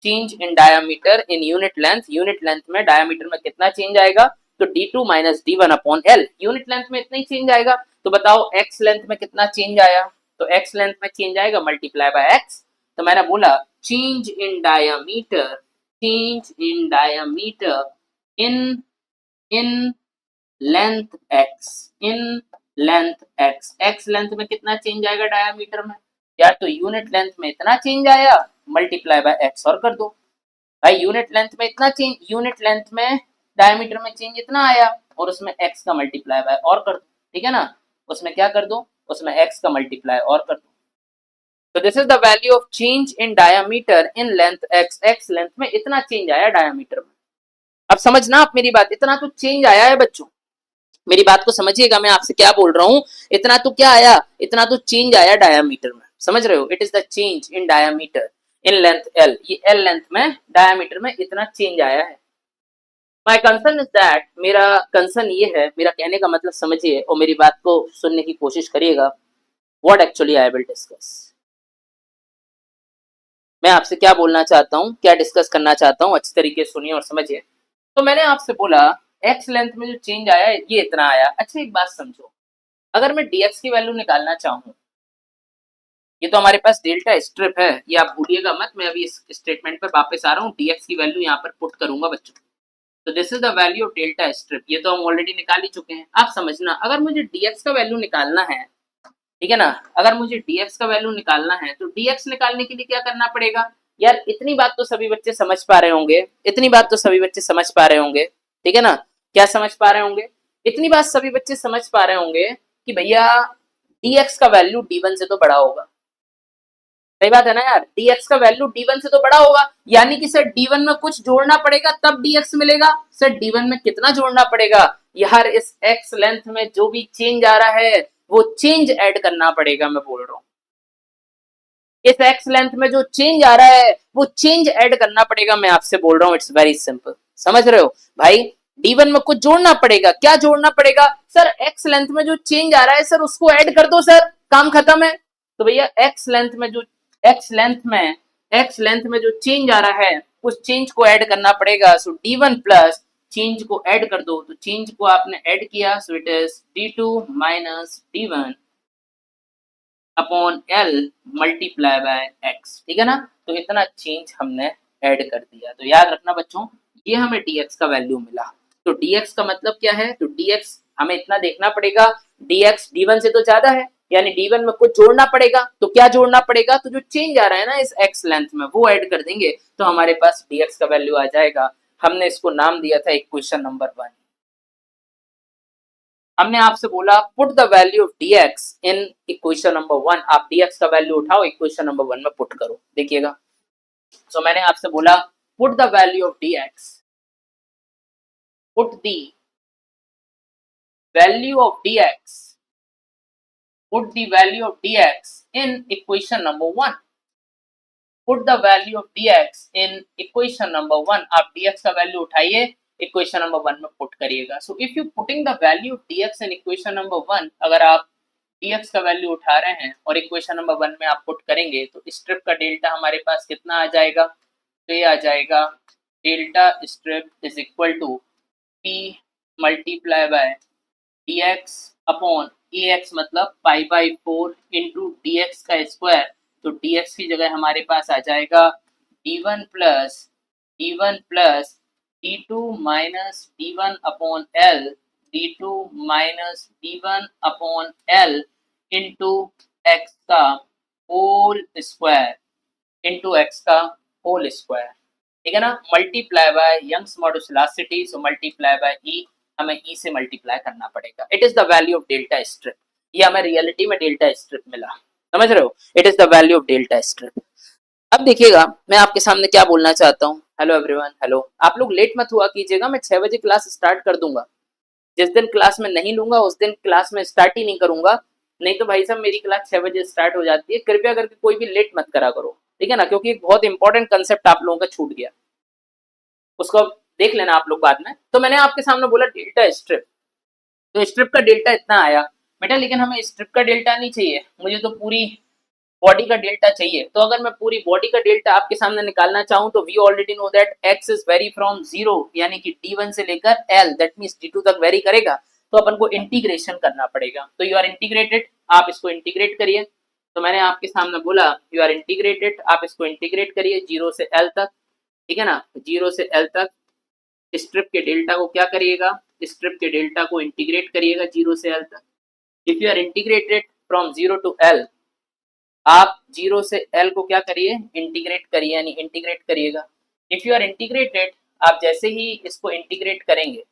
change in diameter in unit length में डायमीटर में कितना चेंज आएगा, तो d2 minus d1 upon l, unit length में इतना ही चेंज आएगा। तो बताओ x लेंथ में कितना चेंज आया, तो x लेंथ में चेंज आएगा मल्टीप्लाई बाय x। तो मैंने बोला change in diameter, change in diameter in length x, in length x, x length में कितना चेंज आएगा डायमीटर में यार, तो यूनिट लेंथ में इतना चेंज आया, मल्टीप्लाई बाय x और कर दो भाई, यूनिट लेंथ में इतना चेंज, यूनिट लेंथ में डायमीटर में चेंज इतना आया, और उसमें x का मल्टीप्लाई बाय और कर दो, ठीक है ना, उसमें क्या कर दो, उसमें x का मल्टीप्लाई और कर दो। तो this is the value of change in diameter in length x, x length में इतना चेंज आया डायमीटर में। अब समझना आप मेरी बात, इतना तो चेंज आया है बच्चों, मेरी बात को समझिएगा, मैं आपसे क्या बोल रहा हूं, इतना तो क्या आया, इतना तो चेंज आया डायमीटर में, समझ रहे हो, it is the change in diameter in length l, ये l लेंथ में डायमीटर में इतना चेंज आया है। माय कंसर्न इज दैट, मेरा कंसर्न ये है, मेरा कहने का मतलब समझिए और मेरी बात को सुनने की कोशिश करिएगा, what actually I will discuss, मैं आपसे क्या बोलना चाहता हूँ, क्या डिस्कस करना चाहता हूँ, अच्छी तरीके से सुनिए और समझिए। तो मैंने आपसे बोला x लेंथ में जो चेंज आया ये इतना आया। अच्छा एक बात समझो, अगर मैं dx की वैल्यू निकालना चाहूँ, ये तो हमारे पास डेल्टा स्ट्रिप है, ये आप भूलिएगा मत, मैं अभी इस स्टेटमेंट पर वापस आ रहा हूँ, dx की वैल्यू यहाँ पर पुट करूंगा बच्चों। तो this is the value of delta strip, ये तो हम ऑलरेडी निकाल ही चुके हैं। आप समझना, अगर मुझे dx का वैल्यू निकालना है, ठीक है ना, अगर मुझे dx का वैल्यू निकालना है, तो dx निकालने के लिए क्या करना पड़ेगा यार, इतनी बात तो सभी बच्चे समझ पा रहे होंगे, इतनी बात तो सभी बच्चे समझ पा रहे होंगे, ठीक है ना, क्या समझ पा रहे होंगे, इतनी बात सभी बच्चे समझ पा रहे होंगे कि भैया dx का वैल्यू d1 से तो बड़ा होगा, सही बात है ना यार, dx का वैल्यू d1 से तो बड़ा होगा, यानी कि सर d1 में कुछ जोड़ना पड़ेगा तब dx मिलेगा। सर d1 में कितना जोड़ना पड़ेगा यार, इस x लेंथ में जो भी चेंज आ रहा है वो चेंज ऐड करना पड़ेगा, मैं बोल रहा हूँ इस x लेंथ में जो चेंज आ रहा है वो चेंज ऐड करना पड़ेगा, मैं आपसे बोल रहा हूँ, इट्स वेरी सिंपल, समझ रहे हो भाई, d1 में कुछ जोड़ना पड़ेगा, क्या जोड़ना पड़ेगा सर, x लेंथ में जो चेंज आ रहा है सर उसको ऐड कर दो सर, काम खत्म है। तो भैया x लेंथ में जो x लेंथ में जो चेंज आ रहा है उस चेंज को ऐड करना पड़ेगा, सो d1 प्लस चेंज को ऐड कर दो, तो चेंज को आपने ऐड किया, सो it is d2 minus d1 upon l multiply by x, ठीक है ना, तो इतना चेंज हमने ऐड कर दिया। तो याद रखना बच्चों, ये हमें dx का वैल्यू मिला, तो dx का मतलब क्या है, तो dx हमें इतना देखना पड़ेगा, dx d1 से तो ज्यादा है, यानी D1 में कुछ जोड़ना पड़ेगा। तो क्या जोड़ना पड़ेगा? तो जो चेंज आ रहा है ना इस x लेंथ में वो ऐड कर देंगे तो हमारे पास dx का वैल्यू आ जाएगा। हमने इसको नाम दिया था इक्वेशन नंबर 1। हमने आपसे बोला put the value of dx in equation number 1। आप dx का वैल्यू उठाओ इक्वेशन नंबर 1 में पुट करो। देखिएगा, सो मैंने आपसे बोला put the value of dx, put the value of dx, put the value of dx in equation number 1। put the value of dx in equation number 1। आप dx का वैल्यू उठाइए इक्वेशन नंबर 1 में पुट करिएगा। सो if you putting the value of dx in equation number 1, अगर आप dx का वैल्यू उठा रहे हैं और इक्वेशन नंबर 1 में आप पुट करेंगे तो स्ट्रिप का डेल्टा हमारे पास कितना आ जाएगा? तो ये आ जाएगा delta strip is equal to p multiply by dx upon ax मतलब pi by 4 into D X का स्क्वायर। तो dx की जगह हमारे पास आ जाएगा d1 plus d2 minus d1 upon l, d2 minus d1 upon l into X का होल स्क्वायर, इंटू एक्स का होल स्क्वायर। ठीक है ना, multiply by Young's modulus velocity, so multiply by E, हमें ई से मल्टीप्लाई करना पड़ेगा। It is the value of delta strip. ये हमें रियलिटी में डेल्टा स्ट्रिप मिला, समझ रहे हो? It is the value of delta strip. अब देखिएगा मैं आपके सामने क्या बोलना चाहता हूँ। Hello everyone, hello. आप लोग लेट मत हुआ कीजिएगा, मैं 6 बजे क्लास स्टार्ट कर दूंगा। जिस दिन क्लास में नहीं लूंगा उस दिन क्लास में स्टार्ट ही नहीं करूंगा। नहीं तो भाई साहब मेरी क्लास 6 बजे स्टार्ट हो जाती है। कृपया करके कोई भी लेट मत करा करो, ठीक है ना, क्योंकि एक बहुत इंपॉर्टेंट कंसेप्ट आप लोगों का छूट गया, उसको देख लेना आप लोग बाद में। तो मैंने आपके सामने बोला डेल्टा स्ट्रिप, तो स्ट्रिप का डेल्टा इतना आया बेटा, लेकिन हमें स्ट्रिप का डेल्टा नहीं चाहिए, मुझे तो पूरी बॉडी का डेल्टा चाहिए। तो अगर मैं पूरी बॉडी का डेल्टा आपके सामने निकालना चाहूं तो we already know that x is vary from 0, यानी कि d1 से लेकर l, दैट मींस d2 तक वेरी करेगा। तो अपन को इंटीग्रेशन करना पड़ेगा। तो यू आर इंटीग्रेटेड, आप इसको इंटीग्रेट करिए। तो मैंने आपके सामने बोला यू आर इंटीग्रेटेड, आप इसको इंटीग्रेट करिए 0 से l तक, ठीक है ना, 0 से l तक। स्ट्रिप के डेल्टा को क्या करिएगा? स्ट्रिप के डेल्टा को इंटीग्रेट करिएगा 0 से l तक। If you are integrated from 0 to l, आप 0 से l को क्या करिए? इंटीग्रेट करिए, यानी इंटीग्रेट करिएगा। इफ यू आर इंटीग्रेटेड, आप जैसे ही इसको इंटीग्रेट करेंगे,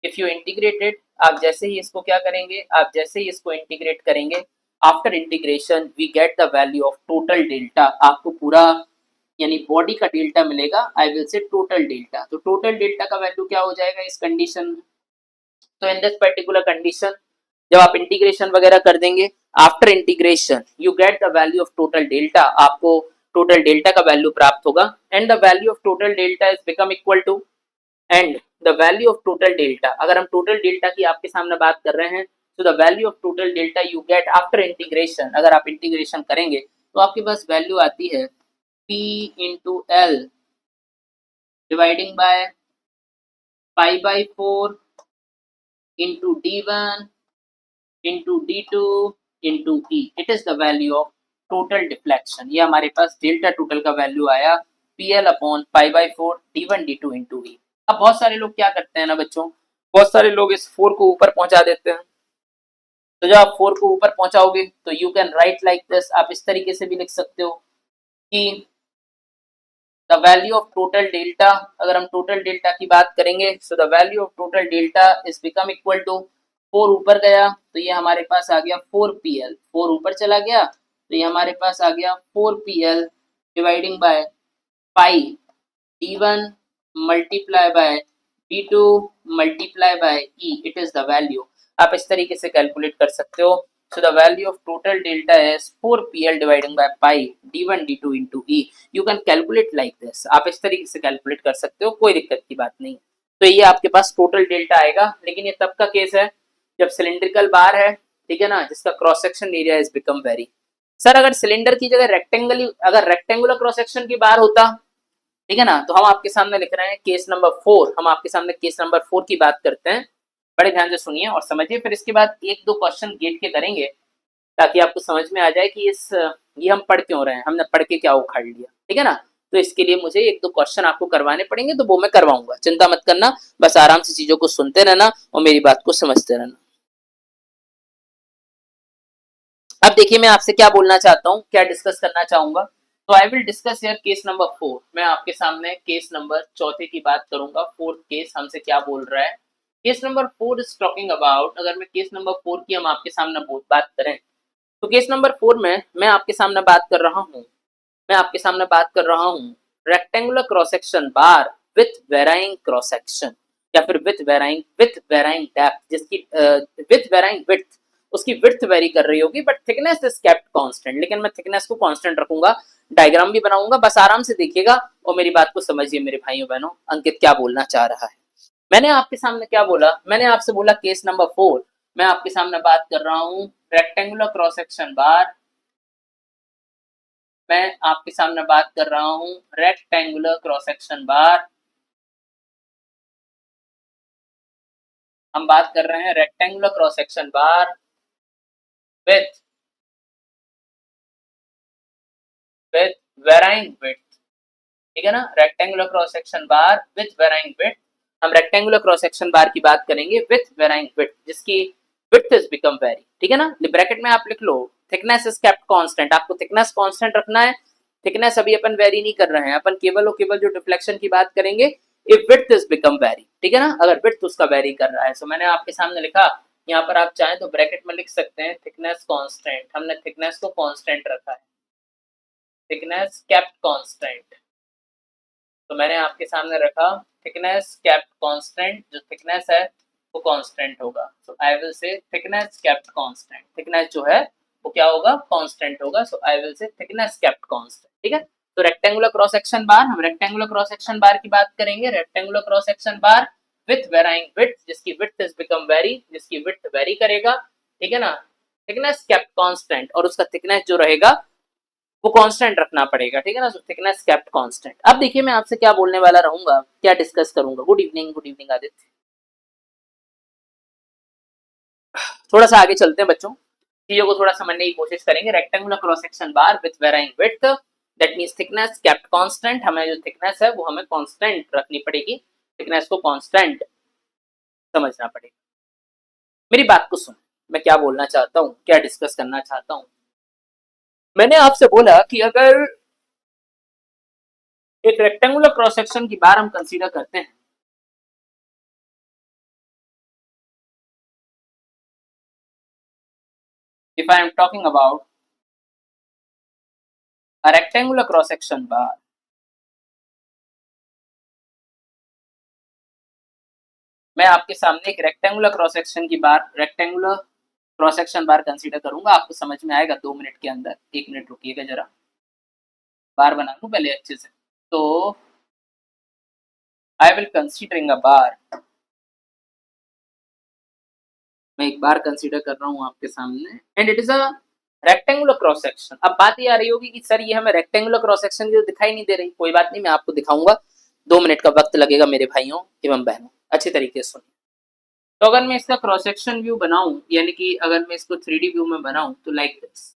इफ यू इंटीग्रेटेड, आप जैसे ही इसको क्या करेंगे? आप जैसे ही इसको इंटीग्रेट करेंगे, after integration we get the value of total delta. आपको पूरा यानी बॉडी का डेल्टा मिलेगा, I will say total delta. तो टोटल डेल्टा का वैल्यू क्या हो जाएगा इस कंडीशन में? तो इन दिस पर्टिकुलर कंडीशन जब आप इंटीग्रेशन वगैरह कर देंगे, after integration you get the value of total delta, आपको टोटल डेल्टा का वैल्यू प्राप्त होगा। And the value of total delta is become equal to, and the value of total delta, अगर हम टोटल डेल्टा की आपके सामने बात कर रहे हैं, तो the value of total delta you get after integration, अगर आप इंटीग्रेशन करेंगे तो आपके पास वैल्यू आती है p into L dividing by pi by 4 into d1 into d2 into e। It is the value of total deflection. ये हमारे पास डेल्टा टोटल का वैल्यू आया pl upon pi by 4 d1 d2 into e। अब बहुत सारे लोग क्या करते हैं ना बच्चों, बहुत सारे लोग इस 4 को ऊपर पहुंचा देते हैं। तो जब आप 4 को ऊपर पहुंचाओगे तो you can write like this, आप इस तरीके से भी लिख सकते हो कि the value of total delta, अगर हम टोटल डेल्टा की बात करेंगे, so the value of total delta is become equal to 4 ऊपर गया तो ये हमारे पास आ गया 4pl, 4 ऊपर चला गया तो ये हमारे पास आ गया 4pl dividing by pi d1 multiply by d2 multiply by e। It is the value, आप इस तरीके से कैलकुलेट कर सकते हो। So the value of total delta is 4pl dividing by pi d1 d2 into e. You can calculate like this. आप इस तरीके से कैलकुलेट कर सकते हो, कोई दिक्कत की बात नहीं। तो ये आपके पास टोटल डेल्टा आएगा, लेकिन ये तब का केस है जब सिलिंड्रिकल बार है, ठीक है ना, जिसका cross section area is become very. Sir अगर सिलेंडर की जगह अगर रेक्टेंगुलर क्रॉस सेक्शन की बार होता, ठीक है ना, तो हम आपके सामने लिख रहे हैं केस नंबर 4, हम आपके सामने केस नंबर 4 की बात करते हैं। बड़े ध्यान से सुनिए और समझिए, फिर इसके बाद एक दो क्वेश्चन गेट के करेंगे ताकि आपको समझ में आ जाए कि ये हम पढ़ क्यों रहे हैं, हमने पढ़ के क्या उखाड़ लिया, ठीक है ना। तो इसके लिए मुझे एक दो क्वेश्चन आपको करवाने पड़ेंगे, तो वो मैं करवाऊंगा, चिंता मत करना, बस आराम से चीजों को सुनते रहना और मेरी बात को समझते रहना। अब देखिए मैं आपसे क्या बोलना चाहता हूँ, क्या डिस्कस करना चाहूंगा। तो I will discuss here case number 4। मैं आपके सामने केस नंबर चौथे की बात करूंगा। फोर्थ केस हमसे क्या बोल रहा है। Case number 4 is talking about, अगर मैं केस नंबर 4 की हम आपके सामने बात करें, तो केस नंबर 4 में मैं आपके सामने बात कर रहा हूँ, rectangular cross section bar with varying cross section, या फिर विथ वेराइंग डेप्थ, जिसकी विथ वेराइंग विड्थ, उसकी विड्थ वेरी कर रही होगी but thickness is kept constant, लेकिन मैं थिकनेस को कांस्टेंट रखूंगा। डायग्राम भी बनाऊंगा, बस आराम से देखिएगा और मेरी बात को समझिए मेरे भाइयों बहनों, अंकित क्या बोलना चाह रहा है। मैंने आपके सामने क्या बोला, मैंने आपसे बोला केस नंबर 4, मैं आपके सामने बात कर रहा हूं रेक्टेंगुलर क्रॉस सेक्शन बार, मैं आपके सामने बात कर रहा हूं रेक्टेंगुलर क्रॉस सेक्शन बार, हम बात कर रहे हैं rectangular cross section bar with with varying width, ठीक है ना, rectangular cross section bar with varying width. हम रेक्टेंगुलर क्रॉस सेक्शन बार की बात करेंगे विथ वेराइंग विड्थ, जिसकी विड्थ इज बिकम वेरी, ठीक है ना। ब्रैकेट में आप लिख लो थिकनेस इज केप्ट कांस्टेंट, आपको थिकनेस कांस्टेंट रखना है। थिकनेस अभी अपन वेरी नहीं कर रहे हैं, अपन केवल और केवल जो डिफ्लेक्शन की बात करेंगे if width is become very, ठीक है ना, अगर विड्थ उसका वेरी कर रहा है। सो मैंने आपके सामने लिखा, यहाँ पर आप चाहें तो ब्रैकेट में लिख सकते हैं थिकनेस कांस्टेंट, हमने थिकनेस को कांस्टेंट रखा है, थिकनेस केप्ट कांस्टेंट। तो मैंने आपके सामने रखा थिकनेस केप्ट कांस्टेंट, जो थिकनेस है वो कांस्टेंट होगा। So I will say thickness kept constant, thickness जो है वो क्या होगा, कांस्टेंट होगा। So I will say thickness kept constant, ठीक है। तो रेक्टेंगुलर क्रॉस सेक्शन बार, हम रेक्टेंगुलर क्रॉस सेक्शन बार की बात करेंगे, rectangular cross section bar with varying width, जिसकी विड्थ इज बिकम वेरी, जिसकी विड्थ वेरी करेगा, ठीक है ना। थिकनेस केप्ट कांस्टेंट, और उसका थिकनेस जो रहेगा वो कांस्टेंट रखना पड़ेगा, ठीक है ना। Thickness kept constant. अब देखिए मैं आपसे क्या बोलने वाला रहूंगा, क्या डिस्कस करूंगा। Good evening Aditya. थोड़ा सा आगे चलते हैं बच्चों, चीजों को थोड़ा समझने की कोशिश करेंगे। Rectangular cross section bar with varying width, that means thickness kept constant, हमें जो थिकनेस है वो हमें कांस्टेंट रखनी पड़ेगी, थिकनेस को कांस्टेंट समझना पड़ेगा। मेरी बात को सुन, मैं क्या बोलना चाहता हूँ, क्या डिस्कस करना चाहता हूँ। मैंने आपसे बोला कि अगर एक रेक्टेंगुलर क्रॉस सेक्शन की बार हम कंसीडर करते हैं, if I am talking about a rectangular cross section bar, मैं आपके सामने एक रेक्टेंगुलर क्रॉस सेक्शन की बार, रेक्टेंगुलर क्रॉस सेक्शन बार कंसीडर करूंगा, आपको समझ में आएगा 2 मिनट के अंदर। 1 मिनट रुकिएगा जरा, बार बना लूं पहले अच्छे से। तो आई विल कंसीडरिंग अ बार, मैं एक बार कंसीडर कर रहा हूं आपके सामने, and it is a rectangular cross section. अब बात ये आ रही होगी कि सर ये हमें रेक्टेंगुलर क्रॉस सेक्शन जो दिखाई नहीं दे रही, कोई बात नहीं, मैं आपको दिखाऊंगा। 2 मिनट का वक्त लगेगा मेरे भाइयों एवं बहनों, अच्छी तरीके से सुनिए। तो अगर मैं इसका क्रॉस सेक्शन व्यू बनाऊं, यानी कि अगर मैं इसको 3D व्यू में बनाऊं, तो लाइक दिस,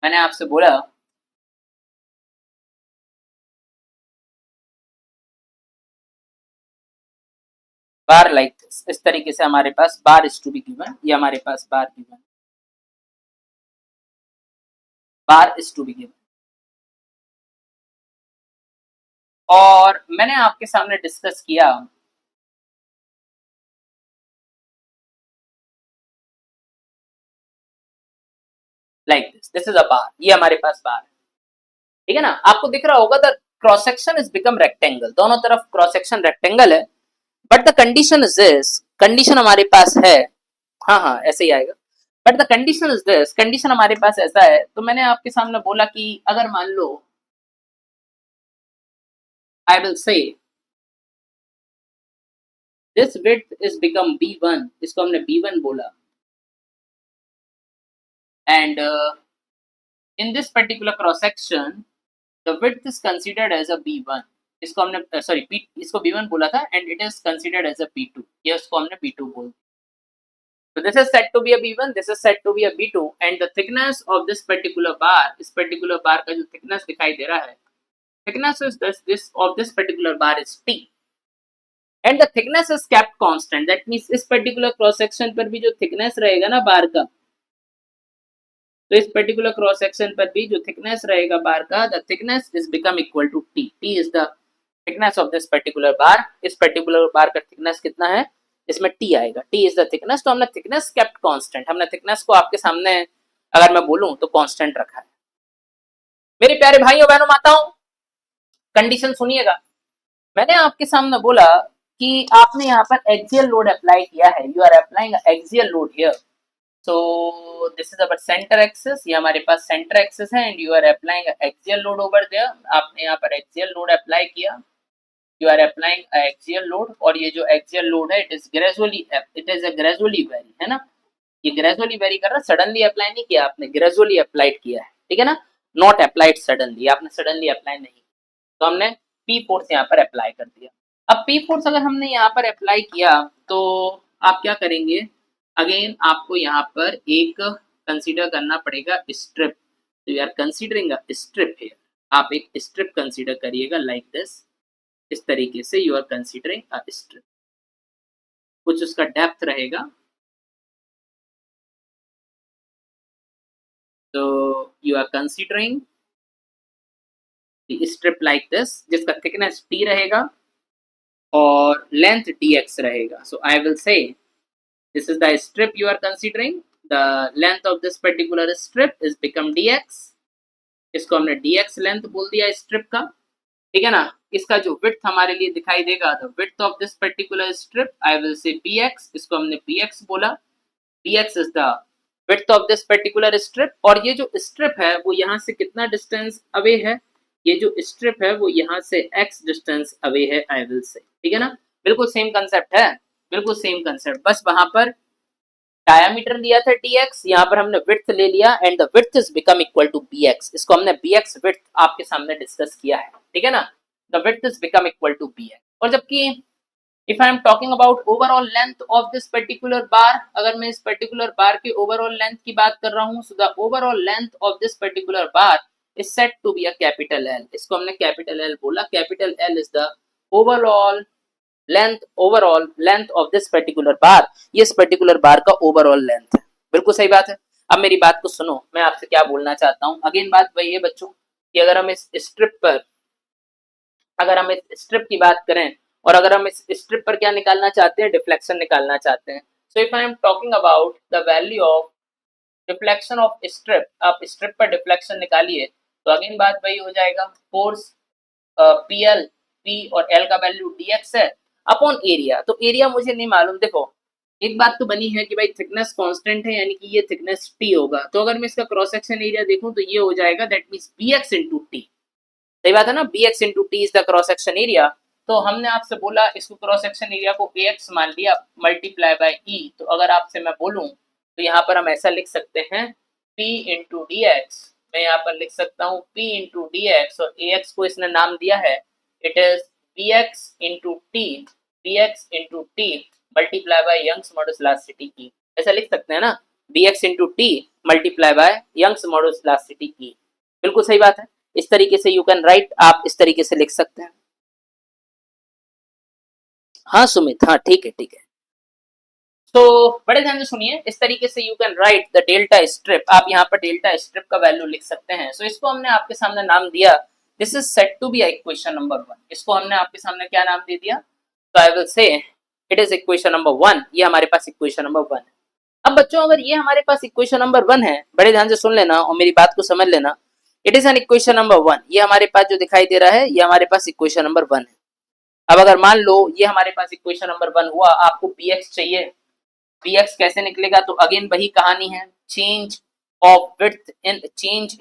मैंने आपसे बोला बार लाइक दिस, इस तरीके से हमारे पास bar is to be given, ये हमारे पास bar given, bar is to be given. और मैंने आपके सामने डिस्कस किया like this is a bar, ये हमारे पास बार है, ठीक है ना। आपको दिख रहा होगा the cross section is become rectangle, दोनों तरफ क्रॉस सेक्शन रेक्टेंगल है, but the condition is this, condition हमारे पास है, हाँ हाँ ऐसे ही आएगा, but the condition is this, condition हमारे पास ऐसा है। तो मैंने आपके सामने बोला कि अगर मान लो I will say this width is become b1, इसको हमने b1 बोला, and in this particular cross section the width is considered as a b1, इसको हमने सॉरी इसको b1 बोला था, and it is considered as a b2, ये उसको हमने b2 बोल दिया। So this is said to be a B1, this is said to be a B2, and the thickness of this particular bar, इस particular bar का जो thickness दिखाई दे रहा है, thickness is this of this particular bar is T, and the thickness is kept constant. That means इस particular cross section पर भी जो thickness रहेगा ना बार का, तो इस पर्टिकुलर क्रॉस सेक्शन पर भी जो थिकनेस रहेगा बार का, the thickness is become equal to t. T is the thickness of this particular bar. इस पर्टिकुलर बार का थिकनेस कितना है, इसमें टी आएगा. T is the thickness. तो हमने थिकनेस केप्ट कांस्टेंट, हमने थिकनेस को आपके सामने अगर मैं बोलूं तो कांस्टेंट रखा है. मेरे प्यारे भाइयों बहनों माताओं, कंडीशन सुनिएगा. मैंने आपके सामने बोला कि आपने यहाँ पर एक्सियल लोड अप्लाई किया है. You are applying axial load here. So this is our center axis. ये हमारे पास center axis है, and you are applying axial load over there. आपने यहाँ पर axial load apply किया. You are applying axial load, और ये जो axial load है, it is a gradually vary, है ना. ये gradually vary कर रहा है, suddenly apply नहीं किया आपने, gradually applied किया है, ठीक है ना. Not applied suddenly, आपने suddenly apply नहीं, तो हमने P फोर्स यहाँ पर apply कर दिया. अब P फोर्स अगर हमने यहाँ पर apply किया तो आप क्या करेंगे, अगेन आपको यहाँ पर एक कंसीडर करना पड़ेगा स्ट्रिप. तो you are considering a strip here. आप एक स्ट्रिप कंसीडर करिएगा लाइक दिस. इस तरीके से you are considering a strip. कुछ उसका डेप्थ रहेगा. तो you are considering the strip like this, जिसका थिकनेस टी रहेगा और लेंथ dx रहेगा. So I will say this is the strip you are considering. The length of this particular strip is become dx. इसको हमने dx लेंथ बोल दिया स्ट्रिप का, ठीक है ना. इसका जो विड्थ हमारे लिए दिखाई देगा, the width of this particular strip, I will say bx. इसको हमने bx बोला. bx is the width of this particular strip. और ये जो स्ट्रिप है वो यहाँ से कितना डिस्टेंस अवे है, ये जो स्ट्रिप है वो यहाँ से x डिस्टेंस अवे है, I will say, ठीक है ना. बिल्कुल सेम कंसेप्ट है, बिल्कुल सेम कंसेप्ट. बस वहां पर डायमीटर दिया था dx, यहाँ पर हमने विड्थ ले लिया, and the width is become equal to bx. इसको हमने bx विड्थ आपके सामने डिस्कस किया है, ठीक है ना. The width is become equal to bx. और जबकि if I am talking about overall length of this particular bar, अगर मैं इस पर्टिकुलर बार की ओवरऑल लेंथ की बात कर रहा हूँ, so the overall length of this particular bar is set to be a capital L. इसको हमने कैपिटल L बोला. Capital L is the overall length of this particular bar. ये इस पर्टिकुलर बार का ओवरऑल लेंथ है. बिल्कुल सही बात है. अब मेरी बात को सुनो, मैं आपसे क्या बोलना चाहता हूँ. अगेन बात वही है बच्चों कि अगर हम इस स्ट्रिप की बात करें, और अगर हम इस स्ट्रिप पर क्या निकालना चाहते हैं, डिफ्लेक्शन निकालना चाहते हैं. सो if I am talking about the value of deflection of strip, आप स्ट्रिप पर डिफ्लेक्शन निकालिए, तो अगेन बात वही हो जाएगा. फोर्स PL, P और L का वैल्यू dx है अपॉन एरिया. तो एरिया मुझे नहीं मालूम. देखो एक बात तो बनी है कि भाई थिकनेस कांस्टेंट है, यानी कि ये थिकनेस T होगा. तो अगर मैं इसका क्रॉस सेक्शन एरिया देखूं तो ये हो जाएगा, that means bx into t. सही बात है ना. bx into t is the cross section area. तो हमने आपसे बोला इसको क्रॉस सेक्शन एरिया को ax मान लिया मल्टीप्लाई बाय e. तो अगर आपसे मैं बोलूं तो यहाँ पर हम ऐसा लिख सकते हैं p into dx. मैं यहाँ पर लिख सकता हूँ p into dx, और ax को इसने नाम दिया है, it is bx into t multiply by Young's modulus velocity e. ऐसा लिख सकते हैं ना, bx into t multiply by Young's modulus velocity e. बिल्कुल सही बात है. इस तरीके से यू कैन राइट, आप इस तरीके से लिख सकते हैं. हाँ सुमित, हाँ ठीक है ठीक है. तो बड़े ध्यान से सुनिए, इस तरीके से you can right the delta strip. आप यहाँ पर डेल्टा स्ट्रिप का वैल्यू लिख सकते हैं. सो इसको हमने आपके सामने नाम दिया, this is set to be equation number 1. इसको हमने आपके सामने क्या नाम दे दिया, तो I will say it is equation number 1. ये हमारे पास इक्वेशन नंबर 1 है. अब बच्चों अगर ये हमारे पास इक्वेशन नंबर 1 है, बड़े ध्यान से सुन लेना और मेरी बात को समझ लेना. It is an equation number 1. ये हमारे पास जो दिखाई दे रहा है, ये हमारे पास इक्वेशन नंबर 1 है. अब अगर मान लो ये हमारे पास इक्वेशन नंबर 1 हुआ, आपको px चाहिए. px कैसे निकलेगा, तो अगेन वही कहानी है, change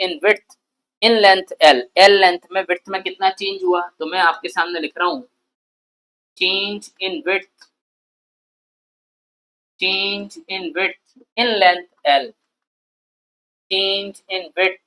in width in length L. L length में विड्थ में कितना चेंज हुआ, तो मैं आपके सामने लिख रहा हूं change in width in length L. Change in width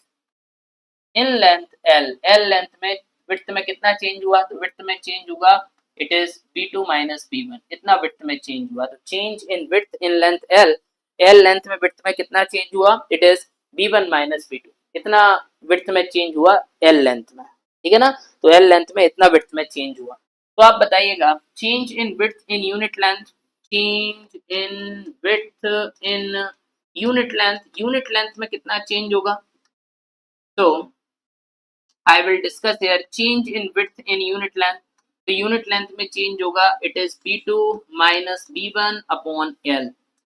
in length L. L length में विड्थ में कितना चेंज हुआ, तो विड्थ में चेंज हुआ, it is b2 minus b1. इतना विड्थ में चेंज हुआ. तो change in width in length L L length में विड्थ में कितना चेंज हुआ, it is b1 minus b2, इतना विड्थ में चेंज हुआ एल लेंथ में, ठीक है ना। तो एल लेंथ में इतना विड्थ में चेंज हुआ। तो आप बताइएगा change in width in unit length, change in width in unit length में कितना चेंज होगा। तो I will discuss here change in width in unit length. तो यूनिट लेंथ में चेंज होगा, it is b2 minus b1 upon l।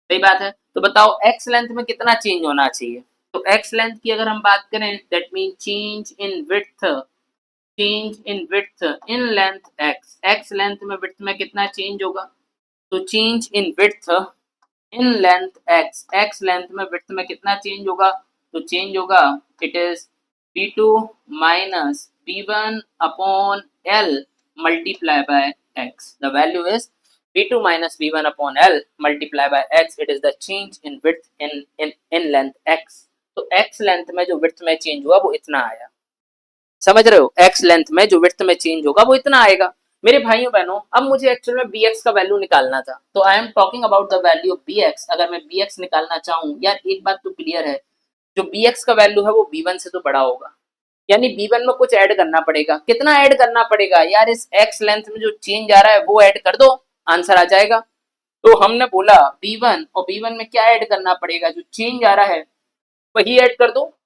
सही बात है। तो बताओ x लेंथ में कितना चेंज होना चाहिए। तो x लेंथ की अगर हम बात करें that mean change in width in length x length में विड्थ में कितना चेंज होगा। तो change in width in length x length में विड्थ में कितना चेंज होगा। तो चेंज होगा, it is b2 minus b1 upon l multiply by x. The value is b2 minus b1 upon l multiply by x. It is the change in width in length x. तो x लेंथ में जो विड्थ में चेंज हुआ वो इतना आया, समझ रहे हो। x लेंथ में जो विड्थ में चेंज होगा वो इतना आएगा। मेरे भाइयों बहनों, अब मुझे एक्चुअल में bx का वैल्यू निकालना था, तो आई am talking about the value of bx। अगर मैं bx निकालना चाहूं, यार एक बात तो क्लियर है, जो bx का वैल्यू है वो b1 से तो बड़ा होगा, यानी b1 में कुछ ऐड करना पड़ेगा। कितना ऐड करना पड़ेगा यार, इस x लेंथ में जो चेंज आ रहा है वो ऐड कर दो, आंसर आ जाएगा। तो हमने बोला b1, और b1 में क्या ऐड करना पड़ेगा, जो चेंज आ रहा है वही ऐड कर दो।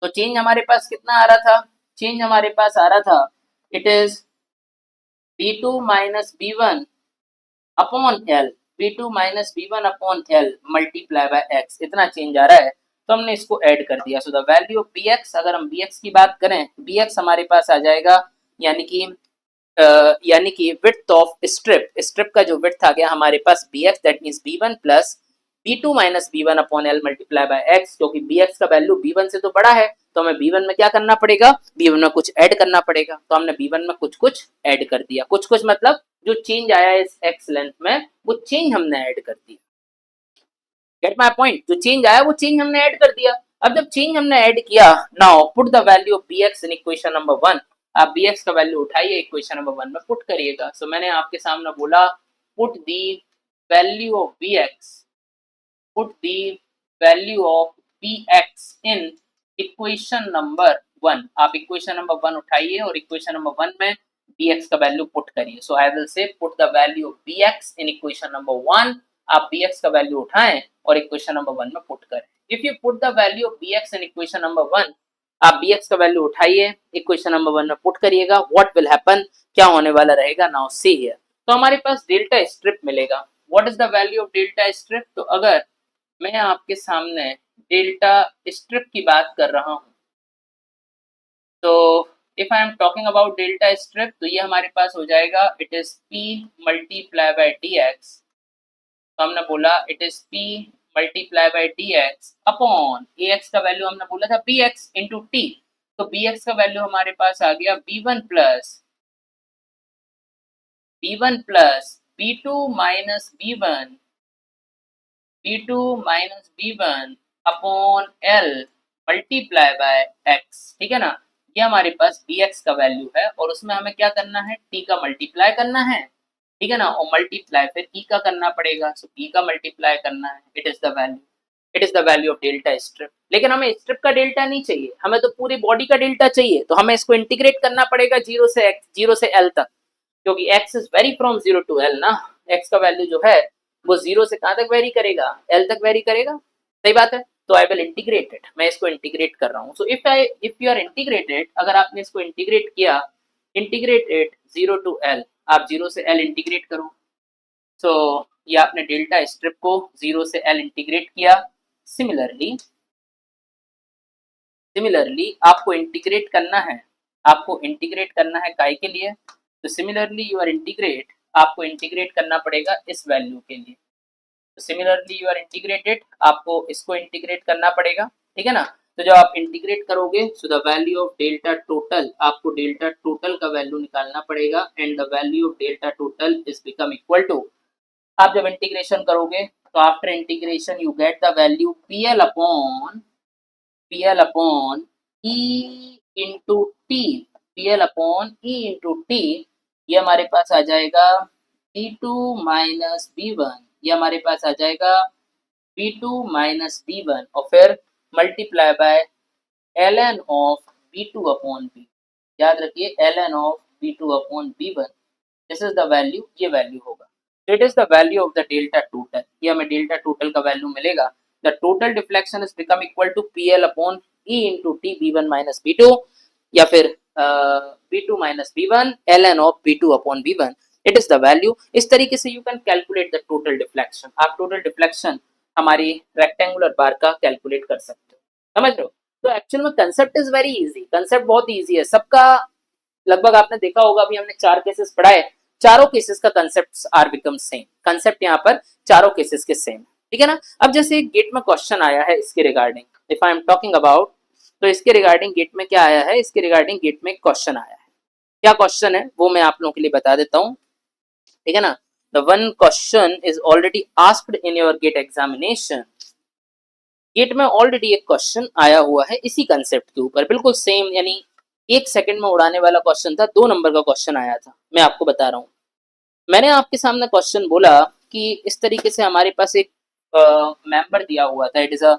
तो चेंज हमारे पास कितना आ रहा था, चेंज हमारे पास आ रहा था, it is b2 minus b1 upon l, b2 minus b1 upon l multiply by x, इतना चेंज आ रहा है। तो हमने इसको ऐड कर दिया। सो द वैल्यू ऑफ bx, अगर हम bx की बात करें, bx हमारे पास आ जाएगा, यानी कि विड्थ ऑफ स्ट्रिप का जो विड्थ आ गया हमारे पास bx, that means b1 plus b2 minus b1 upon l multiply by x, क्योंकि bx का वैल्यू b1 से तो बड़ा है, तो हमें b1 में क्या करना पड़ेगा, b1 में कुछ ऐड करना पड़ेगा। तो हमने b1 में कुछ ऐड कर दिया, कुछ मतलब जो चेंज आया इस x लेंथ में वो चेंज हमने ऐड कर दिया। गेट माय पॉइंट, जो चेंज आया वो चेंज हमने ऐड कर दिया। अब जब चेंज हमने ऐड किया, now put the value of bx in equation number 1। आप bx का वैल्यू उठाइए, इक्वेशन नंबर 1 में पुट करिएगा। सो मैंने आपके सामने बोला put the value of bx, put the value of bx in equation number 1। आप इक्वेशन नंबर 1 उठाइए और इक्वेशन नंबर 1 में bx का वैल्यू पुट करिए। So I will say put the value of bx in equation number 1। आप bx का वैल्यू उठाएं और इक्वेशन नंबर 1 में पुट करें। If you put the value of bx in equation number 1, आप bx का वैल्यू उठाइए, इक्वेशन नंबर 1 में पुट करिएगा, व्हाट विल हैपन, क्या होने वाला रहेगा, नाउ सी हियर। तो हमारे पास डेल्टा स्ट्रिप मिलेगा। What is the value of delta strip. तो अगर मैं आपके सामने डेल्टा स्ट्रिप की बात कर रहा हूं, तो if I am talking about delta strip, तो ये हमारे पास हो जाएगा, it is p multiply by dx। तो हमने बोला it is p multiply by dx upon ax का वैल्यू हमने बोला था bx इंटू t। तो bx का वैल्यू हमारे पास आ गया b1 plus b2 minus b1 upon l multiply by x, ठीक है ना। ये हमारे पास bx का वैल्यू है और उसमें हमें क्या करना है, t का मल्टीप्लाई करना है, ठीक है ना, और मल्टीप्लाई फिर e का करना पड़ेगा। सो e का मल्टीप्लाई करना है, it is the value of delta strip. लेकिन हमें स्ट्रिप का डेल्टा नहीं चाहिए, हमें तो पूरी बॉडी का डेल्टा चाहिए। तो हमें इसको इंटीग्रेट करना पड़ेगा 0 से l तक, क्योंकि x is vary from 0 to l ना। x का वैल्यू जो है वो 0 से कहां तक वेरी करेगा, l तक वेरी करेगा, सही बात है। तो आई विल इंटीग्रेट इट, मैं इसको इंटीग्रेट कर रहा हूं। So if you are integrated, अगर आपने इसको इंटीग्रेट किया, इंटीग्रेट इट 0 टू l, आप 0 से l इंटीग्रेट करो। सो ये आपने डेल्टा स्ट्रिप को 0 से l इंटीग्रेट किया। सिमिलरली आपको इंटीग्रेट करना है काय के लिए। तो सिमिलरली यू आर इंटीग्रेट, आपको इंटीग्रेट करना पड़ेगा इस वैल्यू के लिए। तो सिमिलरली यू आर इंटीग्रेटेड, आपको इसको इंटीग्रेट करना पड़ेगा, ठीक है ना। तो जब आप इंटीग्रेट करोगे, so the value of delta total, आपको डेल्टा टोटल का वैल्यू निकालना पड़ेगा, and the value of delta total is become equal to, आप जब इंटीग्रेशन करोगे तो after integration you get the value pl upon e into t, ये हमारे पास आ जाएगा b2 माइनस b1, ये हमारे पास आ जाएगा B2 माइनस B1 और फिर multiply by ln of B2 upon B। याद रखिए ln of B2 upon B1, this is the value, ये वैल्यू होगा। So it is the value of the delta total। ये हमें डेल्टा टोटल का वैल्यू मिलेगा। The total deflection is become equal to PL upon E into T B1 minus B2 या फिर B2 minus B1 ln of B2 upon B1। It is the value। इस तरीके से you can calculate the total deflection। आप total deflection हमारी रेक्टेंगुलर बार का कैलकुलेट कर सकते हो, समझ रहे हो। तो एक्चुअल में concept is very easy, concept बहुत इजी है सबका। लगभग आपने देखा होगा, अभी हमने 4 केसेस पढ़ाए, चारों केसेस का concept are become same. Concept यहाँ पर चारों केसेस के सेम, ठीक है ना। अब जैसे गेट में क्वेश्चन आया है इसके regarding, if I am talking about, तो इसके रिगार्डिंग गेट में क्या आया है, इसके रिगार्डिंग गेट में क्वेश्चन आया है। क्या क्वेश्चन है वो मैं आप लोगों के लिए बता देता हूँ, ठीक है ना। The one question is already asked in your GATE examination. GATE में ऑलरेडी एक क्वेश्चन आया हुआ है इसी कंसेप्ट के ऊपर, बिल्कुल सेम, यानी 1 सेकंड में उड़ाने वाला क्वेश्चन था। 2 नंबर का क्वेश्चन आया था, मैं आपको बता रहा हूँ। मैंने आपके सामने क्वेश्चन बोला कि इस तरीके से हमारे पास एक मेंबर दिया हुआ था, it is a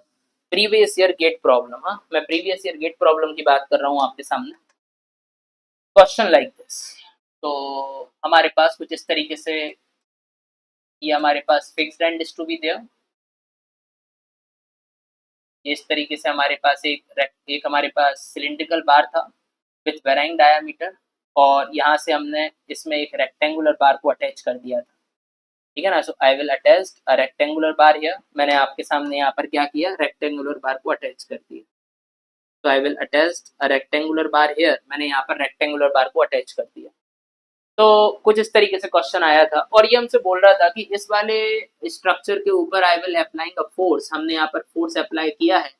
previous year GATE problem. हाँ, मैं प्रीवियस ईयर गेट प्रॉब्लम की बात कर रहा हूँ आपके सामने। क्वेश्चन लाइक दिस, तो हमारे पास कुछ इस तरीके से, ये हमारे पास fixed end is to be there. इस तरीके से हमारे पास एक हमारे पास सिलिंड्रिकल बार था विथ वेराइंग डायामीटर, और यहाँ से हमने इसमें एक रेक्टेंगुलर बार को अटैच कर दिया था, ठीक है ना। So I will attach a rectangular bar here. मैंने आपके सामने यहाँ पर क्या किया, रेक्टेंगुलर बार को अटैच कर दिया। तो I will attach a rectangular bar here, मैंने यहाँ पर रेक्टेंगुलर बार को अटैच कर दिया। तो कुछ इस तरीके से क्वेश्चन आया था, और ये हमसे बोल रहा था कि इस वाले स्ट्रक्चर के ऊपर आई विल अप्लाइंग अ फोर्स। हमने यहाँ पर फोर्स अप्लाई किया है,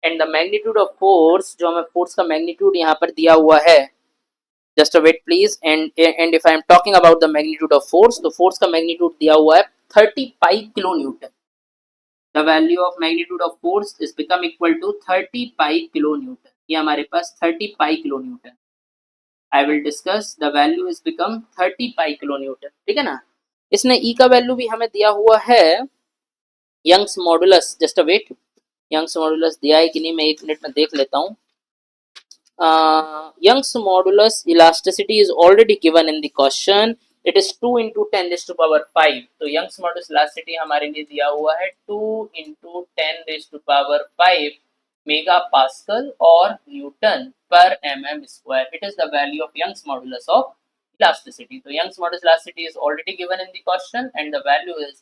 and the magnitude of force, जो हमें फोर्स का मैग्नीट्यूड यहाँ पर दिया हुआ है, just a wait please, and if I am talking about the magnitude of force, तो फोर्स का मैग्नीट्यूड दिया हुआ है 30 kilo newton. The value of magnitude of force is become equal to 30 kilo newton. ये हमारे पास 30 kilo newton. I will discuss the value is become 30 kilo newton, ठीक है ना। इसने ई का वैल्यू भी हमें दिया हुआ है, Young's modulus, just a wait, Young's modulus दिया है कि नहीं मैं 1 मिनट में देख लेता हूँ। Young's modulus elasticity is already given in the question. It is 2 into 10 raised to power 5। तो Young's modulus elasticity हमारे लिए दिया हुआ है 2 into 10 raised to power 5 mega pascal और न्यूटन पर mm square। It is the value of Young's modulus of elasticity। तो Young's modulus elasticity is already given in the question, and the value is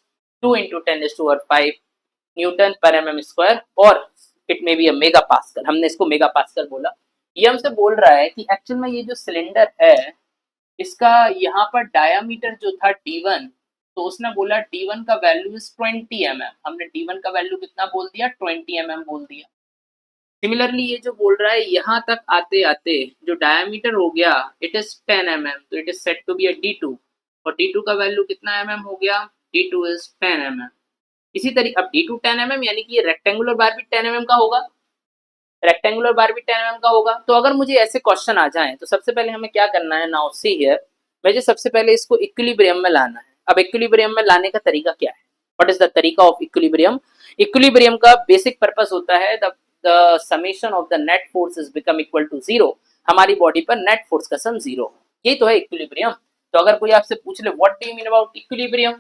2 into 10 raised to power 5 Newton पर mm square, और it may be a mega pascal. हमने इसको मेगा पास्कल बोला। ये हमसे बोल रहा है कि एक्चुअल में ये जो सिलेंडर है, इसका यहाँ पर डायामीटर जो था D1, तो उसने बोला D1 का वैल्यू इज 20 mm। हमने D1 का वैल्यू कितना बोल दिया, 20 mm बोल दिया। सिमिलरली ये जो बोल रहा है यहाँ तक आते आते जो डायामीटर हो गया, इट इज 10 mm, तो it is set to be a D2, और D2 का वैल्यू कितना mm हो गया, D2 इज 10 mm। इसी तरीके अब D2 10 mm, यानी कि ये रेक्टेंगुलर बार भी 10 mm का होगा, रेक्टेंगुलर बार भी 10 mm का होगा। तो अगर मुझे ऐसे क्वेश्चन आ जाएं, तो सबसे पहले हमें क्या करना है, नाउ सी हियर, मुझे सबसे पहले इसको इक्विलिब्रियम में लाना है। अब इक्विलिब्रियम में लाने का तरीका क्या है, व्हाट इज द तरीका ऑफ इक्विलिब्रियम। इक्विलिब्रियम का बेसिक पर्पस होता है the summation of the net force is become equal to 0। हमारी बॉडी पर नेट फोर्स का सम 0 हो, यही तो है इक्विलिब्रियम। तो अगर कोई आपसे पूछ ले what do you mean about equilibrium,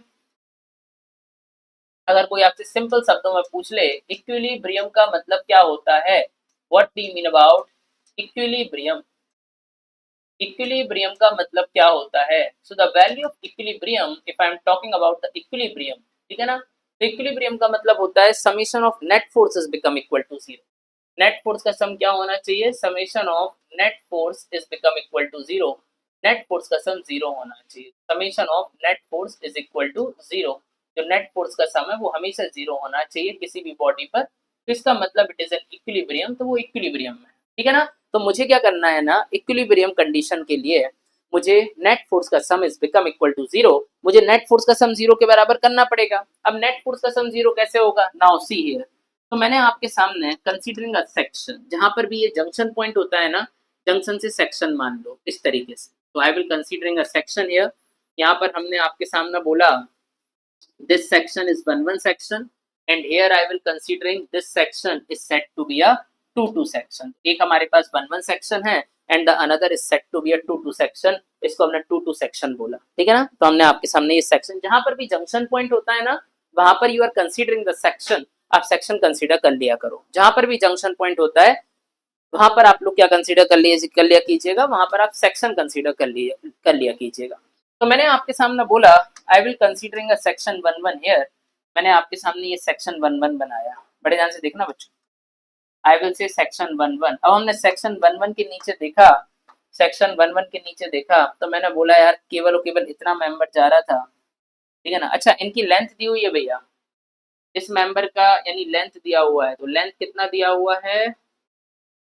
अगर कोई आपसे सिंपल शब्दों में पूछ ले इक्विलिब्रियम का मतलब क्या होता है, what do you mean about equilibrium, equilibrium का मतलब क्या होता है। So the value of equilibrium, if I am talking about the equilibrium, ठीक है ना, तो इक्विलिब्रियम का मतलब होता है summation of net forces become equal to 0। Net force का सम क्या होना चाहिए, summation of net force is become equal to 0। Net force का सम 0 होना चाहिए, summation of net force is equal to 0। जो नेट फोर्स का सम है वो हमेशा 0 होना चाहिए किसी भी बॉडी पर, तो इसका मतलब इट इज एन इक्विलिब्रियम, तो वो इक्विलिब्रियम है, ठीक है ना। तो मुझे क्या करना है ना, इक्विलिब्रियम कंडीशन के लिए मुझे नेट फोर्स का sum is become equal to 0, मुझे नेट फोर्स का सम 0 के बराबर करना पड़ेगा। अब नेट फोर्स का सम 0 कैसे होगा, नाउ सी हियर, तो मैंने आपके सामने कंसीडरिंग अ सेक्शन, जहां पर भी ये जंक्शन पॉइंट होता है ना, जंक्शन से सेक्शन मान लो इस तरीके से, तो I will considering a section here. यहाँ पर हमने आपके सामने बोला this section is 1 1 section and here I will considering this section is set to be a 2-2 section. एक हमारे पास 1-1 section है and the another is set to be a 2-2 section. इसको हमने 2-2 section बोला, ठीक है ना। तो हमने आपके सामने ये section, जहां पर भी जंक्शन पॉइंट होता है ना, वहां पर you are considering the section, आप सेक्शन कंसीडर कर लिया करो। जहां पर भी जंक्शन पॉइंट होता है वहां पर आप लोग क्या कंसीडर कर लिया कीजिएगा, वहां पर आप सेक्शन कंसीडर कर लिया कीजिएगा। तो मैंने आपके सामने बोला आई will considering a section 1-1 here. मैंने आपके सामने ये सेक्शन 1-1 बनाया, बड़े ध्यान से देखना बच्चों। आई विल से सेक्शन 1-1। अब हमने सेक्शन 1-1 के नीचे देखा, सेक्शन 1-1 के नीचे देखा तो मैंने बोला यार केवल और केवल इतना मेंबर जा रहा था, ठीक है ना। अच्छा, इनकी लेंथ दी हुई है भैया, इस मेंबर का यानी लेंथ दिया हुआ है, तो लेंथ कितना दिया हुआ है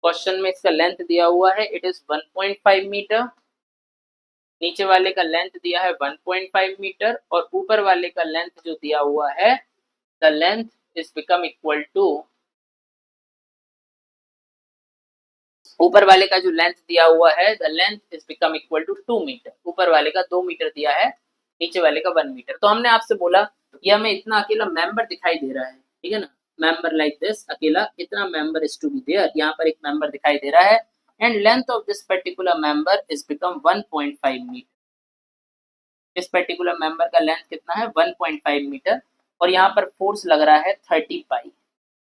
क्वेश्चन में, इसका लेंथ दिया हुआ है इट इज 1.5 मीटर। नीचे वाले का लेंथ दिया है 1.5 मीटर और ऊपर वाले का लेंथ जो दिया हुआ है the length is become equal to, ऊपर वाले का जो लेंथ दिया हुआ है the length is become equal to 2 metre. ऊपर वाले का 2 मीटर दिया है, नीचे वाले का 1 मीटर। तो हमने आपसे बोला ये हमें इतना अकेला मेंबर दिखाई दे रहा है, ठीक है ना, मेंबर लाइक दिस, अकेला इतना member is to be there, यहाँ पर एक मेंबर दिखाई दे रहा है and length of this particular member is become 1.5 metre. इस पर्टिकुलर मेंबर का लेंथ कितना है 1.5 मीटर और यहाँ पर फोर्स लग रहा है 30 पाई।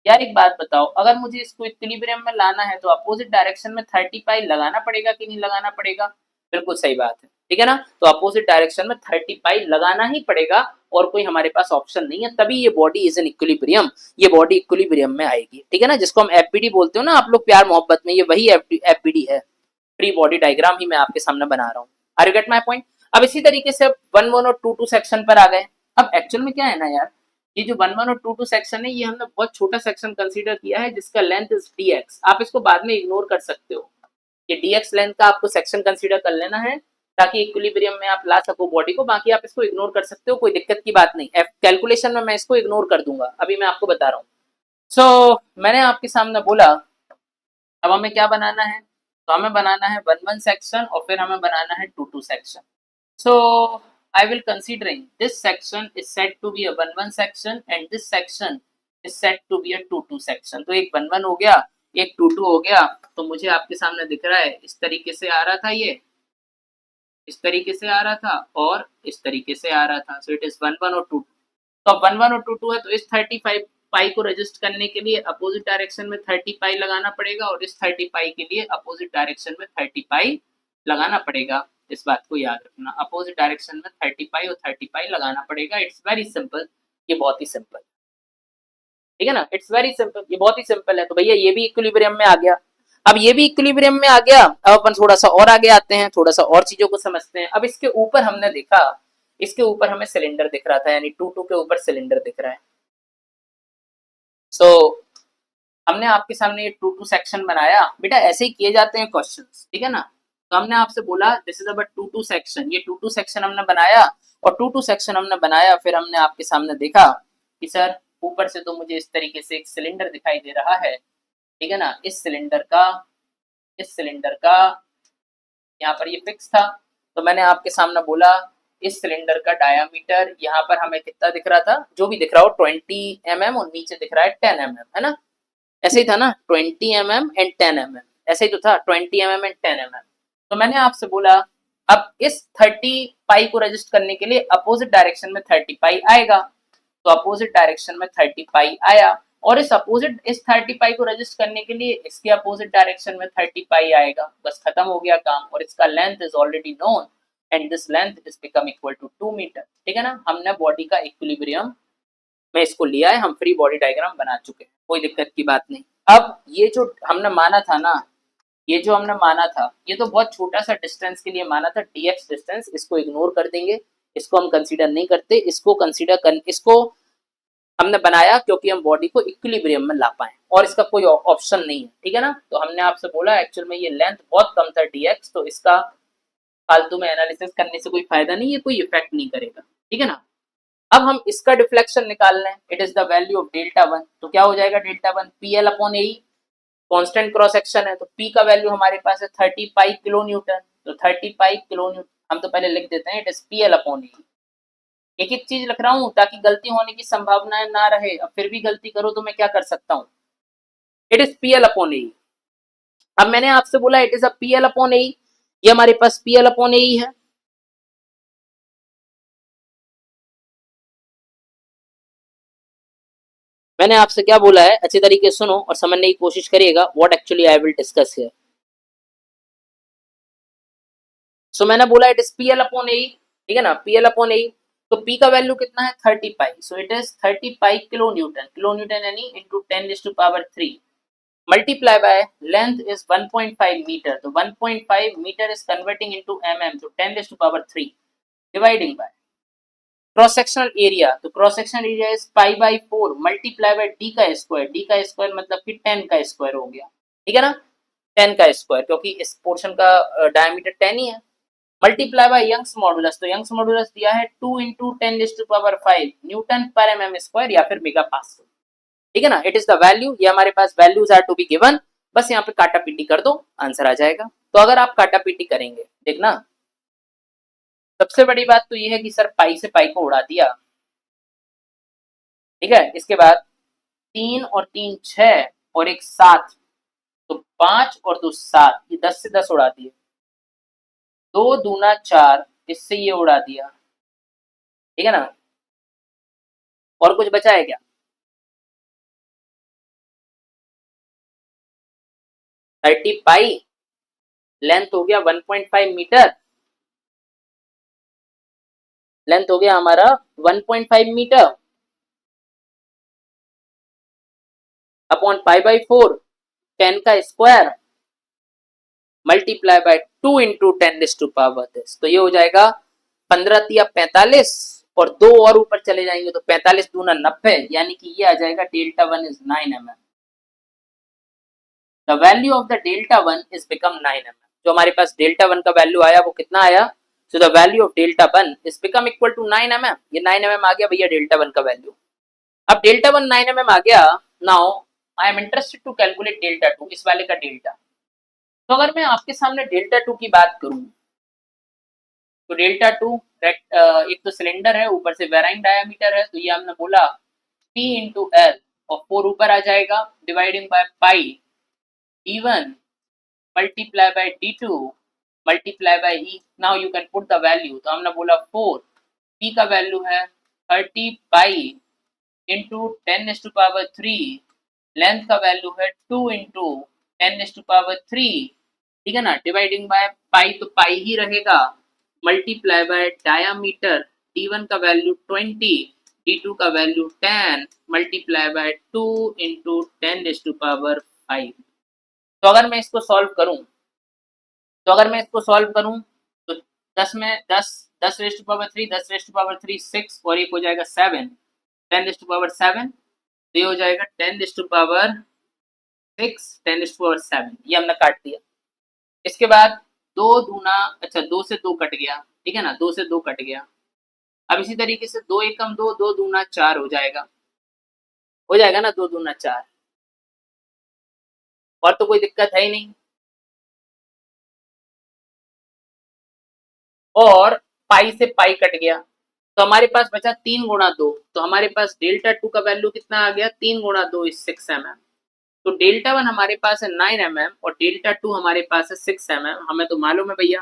यार एक बात बताओ, अगर मुझे इसको इक्विलिब्रियम में लाना है तो अपोजिट डायरेक्शन में 30 पाई लगाना पड़ेगा कि नहीं लगाना पड़ेगा? बिल्कुल सही बात है, ठीक है ना। तो अपोजिट डायरेक्शन में 30 पाई लगाना ही पड़ेगा और कोई हमारे पास ऑप्शन नहीं है, तभी ये बॉडी इज इन इक्विलिब्रियम, ये बॉडी इक्विलिब्रियम में आएगी, ठीक है ना। जिसको हम एफबीडी बोलते हो ना आप लोग प्यार मोहब्बत में, ये वही एफबीडी है, फ्री बॉडी डायग्राम ही मैं आपके सामने बना रहा हूँ। Are you get my point? अब इसी तरीके से 1-1 और 2-2 सेक्शन पर आ गए। अब एक्चुअल में क्या है ना यार, ये जो 1-1 और 2-2 सेक्शन है ये हमने बहुत छोटा सेक्शन कंसीडर किया है जिसका लेंथ इज dx। आप इसको बाद में इग्नोर कर सकते हो, ये dx लेंथ का आपको सेक्शन कंसीडर कर लेना है ताकि इक्विलिब्रियम में आप ला सको बॉडी को, बाकी आप इसको इग्नोर कर सकते हो, कोई दिक्कत की बात नहीं। कैलकुलेशन में मैं इसको इग्नोर कर दूंगा, अभी मैं आपको बता रहा हूँ। मैंने आपके सामने बोला अब हमें क्या बनाना है, तो हमें बनाना है 1-1 सेक्शन और फिर हमें बनाना है 2-2 section. So I will considering this section is said to be a 1-1 section and this section is said to be a 2-2 section। तो एक 1-1 हो गया, एक 2-2 हो गया। तो मुझे आपके सामने दिख रहा है इस तरीके से आ रहा था, ये इस तरीके से आ रहा था और इस तरीके से आ रहा था। सो इट इज 1-1 और 2-2। तो अब 1-1 और 2-2 है तो इस 35 पाई को रजिस्ट करने के लिए अपोजिट डायरेक्शन में 30 पाई लगाना पड़ेगा और इस 30 पाई के लिए अपोजिट डायरेक्शन में 30 पाई लगाना पड़ेगा। इस बात को याद रखना, अपोजिट डायरेक्शन में 30 पाई और 30 पाई लगाना पड़ेगा। इट्स वेरी सिंपल, ये बहुत ही सिंपल, ठीक है ना, इट्स वेरी सिंपल, ये बहुत ही सिंपल है। तो भैया ये भी इक्विलिब्रियम में आ गया। अब ये भी इक्विलिब्रियम में आ गया। अब अपन थोड़ा सा और आगे आते हैं, थोड़ा सा और चीजों को समझते हैं। अब इसके ऊपर हमने देखा, इसके ऊपर हमें सिलेंडर दिख रहा था, यानी 2-2 के ऊपर सिलेंडर दिख रहा है। हमने आपके सामने ये 2-2 सेक्शन बनाया। बेटा ऐसे ही किए जाते हैं क्वेश्चंस, ठीक है ना। तो हमने आपसे बोला दिस इज अ 2-2 सेक्शन, ये 2-2 सेक्शन हमने बनाया और 2-2 सेक्शन हमने बनाया, फिर हमने आपके सामने देखा कि सर ऊपर से तो मुझे इस तरीके से एक सिलेंडर दिखाई दे रहा है, ठीक है ना। इस सिलेंडर का यहाँ पर ये फिक्स था। तो मैंने आपके सामने बोला इस सिलेंडर का डायामीटर यहाँ पर हमें कितना दिख रहा था, जो भी दिख रहा हो 20 mm और नीचे दिख रहा है 10 mm, है ना, ऐसे ही था ना, 20 mm एंड 10 mm, ऐसे ही तो था 20 mm एंड 10 mm। तो मैंने आपसे बोला अब इस 30 पाई को रजिस्ट करने के लिए अपोजिट डायरेक्शन में 30 पाई आएगा। तो अपोजिट डायरेक्शन में 30 पाई आया और इस 30 पाई को रजिस्ट करने के लिए इसके अपोजिट डायरेक्शन में 30 पाई आएगा। बस खत्म हो गया काम और इसका length is already known and this length is become equal to 2 metre, ठीक है ना। हमने बॉडी का इक्विलिब्रियम में इसको लिया है, हम फ्री बॉडी डायग्राम बना चुके हैं, कोई दिक्कत की बात नहीं। अब ये जो हमने माना था ना, ये जो हमने माना था ये तो बहुत छोटा सा डिस्टेंस के लिए माना था, dx डिस्टेंस, इसको इग्नोर कर देंगे, इसको हम कंसीडर नहीं करते। इसको हमने बनाया क्योंकि हम बॉडी को इक्विलिब्रियम में ला पाए और इसका कोई ऑप्शन नहीं है, ठीक है ना। तो हमने आपसे बोला एक्चुअल में ये लेंथ बहुत कम था dx, तो इसका फालतू में एनालिसिस करने से कोई फायदा नहीं है, कोई इफेक्ट नहीं करेगा, ठीक है ना। अब हम इसका डिफ्लेक्शन निकालना है, it is the value of delta 1। तो क्या हो जाएगा delta 1 PL/A, constant cross section है तो P का वैल्यू हमारे पास है 30 पाई किलो न्यूटन। तो 30 पाई किलो न्यूटन हम तो पहले लिख देते हैं, इट इज PL/A। एक एक चीज लिख रहा हूं ताकि गलती होने की संभावना ना रहे। अब फिर भी गलती करो तो मैं क्या कर सकता हूं? It is P L upon A. अब मैंने आपसे बोला it is a P L upon A, ये हमारे पास पी एल अपॉन ए है। मैंने आपसे क्या बोला है, अच्छे तरीके से सुनो और समझने की कोशिश करिएगा what actually I will discuss here. So मैंने बोला it is P L upon A, ठीक है ना, पी एल अपॉन ए। तो पी का वैल्यू कितना है 30 pi, so it is 30 pi kilo newton, kilo newton यानी into 10⁻³ multiply by length is 1.5 metre, तो 1.5 metre is converting into mm, तो 10⁻³ dividing by cross sectional area, तो क्रॉस सेक्शनल एरिया इज पाई/4 मल्टीप्लाई बाय डी का स्क्वायर, डी का स्क्वायर मतलब कि 10 का स्क्वायर हो गया, ठीक है ना, 10 का स्क्वायर क्योंकि इस पोर्शन का डायमीटर 10 ही है, मल्टीप्लाई बाय यंग्स मॉडुलस, तो यंग्स मॉडुलस दिया है 2 इंटू 10⁻5 न्यूटन पर एम स्क्वायर या फिर मेगा पास्कल, ठीक है ना। इट इज द वैल्यू, ये हमारे पास values are to be given, बस यहाँ पे काटा पीटी कर दो आंसर आ जाएगा। तो अगर आप काटा पीटी करेंगे, देखना सबसे बड़ी बात तो ये है कि सर पाई से पाई को उड़ा दिया, ठीक है। इसके बाद 3 और 3 6 और एक 7, तो 5 और 2 7, ये 10 से 10 उड़ा दिए, 2 दूना 4, इससे ये उड़ा दिया, ठीक है ना। और कुछ बचा है क्या? थर्टी पाई लेंथ हो गया 1.5 मीटर, लेंथ हो गया हमारा 1.5 मीटर अपॉन पाई/4 10 का स्क्वायर मल्टीप्लाई बाय 2 इंटू 10⁻10, तो ये हो जाएगा 15 या 45 और 2 और ऊपर चले जाएंगे तो 45 दूना 90, यानी कि ये आ जाएगा delta one is 9 mm। The value of the delta one is become 9 mm। जो हमारे पास डेल्टा वन का वैल्यू आया वो कितना आया? So the value of delta one is become equal to 9 mm। ये 9 mm आ गया भैया डेल्टा वन का वैल्यू। अब डेल्टा वन 9 mm आ गया। Now I am interested to calculate delta two, इस वाले का डेल्टा। तो अगर मैं आपके सामने डेल्टा टू की बात करूं तो डेल्टा टू एक तो सिलेंडर है, ऊपर से वेराइंग डायामीटर है, तो ये हमने बोला P इंटू एल और 4 ऊपर आ जाएगा dividing by pi D1 multiply by D2 multiply by E। Now you can put the value, तो हमने बोला 4, P का वैल्यू है 30 पाई इंटू 10⁻3, लेंथ का वैल्यू है 2 इंटू 10⁻3, ठीक है ना, डिवाइडिंग बाय पाई, तो पाई ही रहेगा, मल्टीप्लाई बाय डायामीटर D1 का वैल्यू 20, D2 का वैल्यू 10 मल्टीप्लाई बाय 2 इंटू 10⁻5। तो अगर मैं इसको सॉल्व करूं, तो 10 में 10, 10⁻3, 10⁻3 6 और एक हो जाएगा 7, 10⁻7, तो ये हो जाएगा 10⁻6, 10⁻7, ये हमने काट दिया। इसके बाद दो दूना, अच्छा 2 से 2 कट गया, ठीक है ना, 2 से 2 कट गया। अब इसी तरीके से 2 एकम 2, 2 दूना 4 हो जाएगा ना, 2 दूना 4, और तो कोई दिक्कत है ही नहीं। और पाई से पाई कट गया, तो हमारे पास बचा 3 गुणा 2, तो हमारे पास डेल्टा टू का वैल्यू कितना आ गया? 3 गुणा 2 इज 6 mm। तो डेल्टा वन हमारे पास है 9 mm और डेल्टा टू हमारे पास है 6 mm। हमें तो मालूम है भैया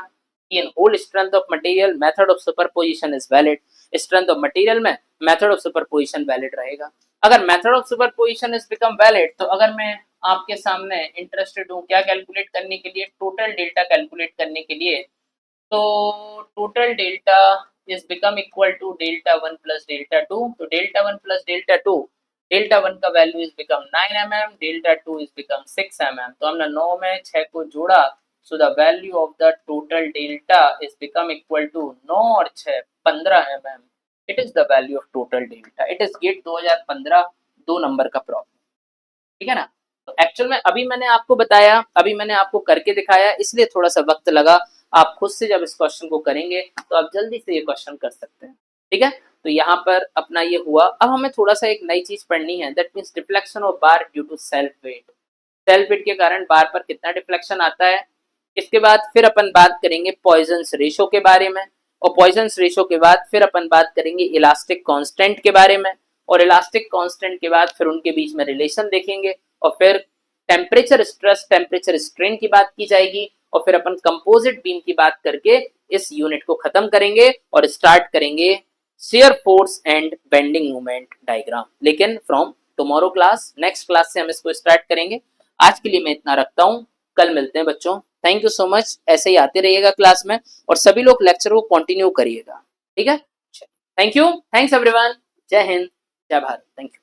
कि in whole strength of material method of superposition is valid. Strength of material में मेथड ऑफ सुपरपोजिशन वैलिड रहेगा। अगर method of superposition is become valid, तो अगर मैं आपके सामने इंटरेस्टेड हूँ क्या कैलकुलेट करने के लिए? टोटल डेल्टा कैलकुलेट करने के लिए। तो total delta is become equal to delta one plus delta two, तो delta one plus delta two, delta one का value is become 9 mm, delta two is become 6 mm, तो हमने 9 में 6 को जोड़ा, so the value of the total delta is become equal to 9 और 6 15 mm। It is the value of total delta. It is get 2015, 2 number का प्रॉब्लम, ठीक है ना। तो एक्चुअल में अभी मैंने आपको बताया, अभी मैंने आपको करके दिखाया, इसलिए थोड़ा सा वक्त लगा। आप खुद से जब इस क्वेश्चन को करेंगे तो आप जल्दी से ये क्वेश्चन कर सकते हैं, ठीक है। तो यहाँ पर अपना ये हुआ। अब हमें थोड़ा सा एक नई चीज पढ़नी है, that means deflection of bar due to self weight. Self weight के कारण बार पर कितना डिफ्लेक्शन आता है। इसके बाद फिर अपन बात करेंगे पॉइजन्स रेशो के बारे में, और पॉइजन्स रेशो के बाद फिर अपन बात करेंगे इलास्टिक कांस्टेंट के बारे में, और इलास्टिक कांस्टेंट के बाद फिर उनके बीच में रिलेशन देखेंगे, और फिर टेम्परेचर स्ट्रेस टेम्परेचर स्ट्रेन की बात की जाएगी, और फिर अपन कंपोजिट बीम की बात करके इस यूनिट को खत्म करेंगे और स्टार्ट करेंगे shear force and bending moment diagram. लेकिन from tomorrow class, next class से हम इसको स्टार्ट करेंगे। आज के लिए मैं इतना रखता हूँ, कल मिलते हैं बच्चों। थैंक यू सो मच, ऐसे ही आते रहिएगा क्लास में, और सभी लोग लेक्चर को कंटिन्यू करिएगा, ठीक है। थैंक यू, थैंक्स एवरीवन, जय हिंद, जय भारत, थैंक यू।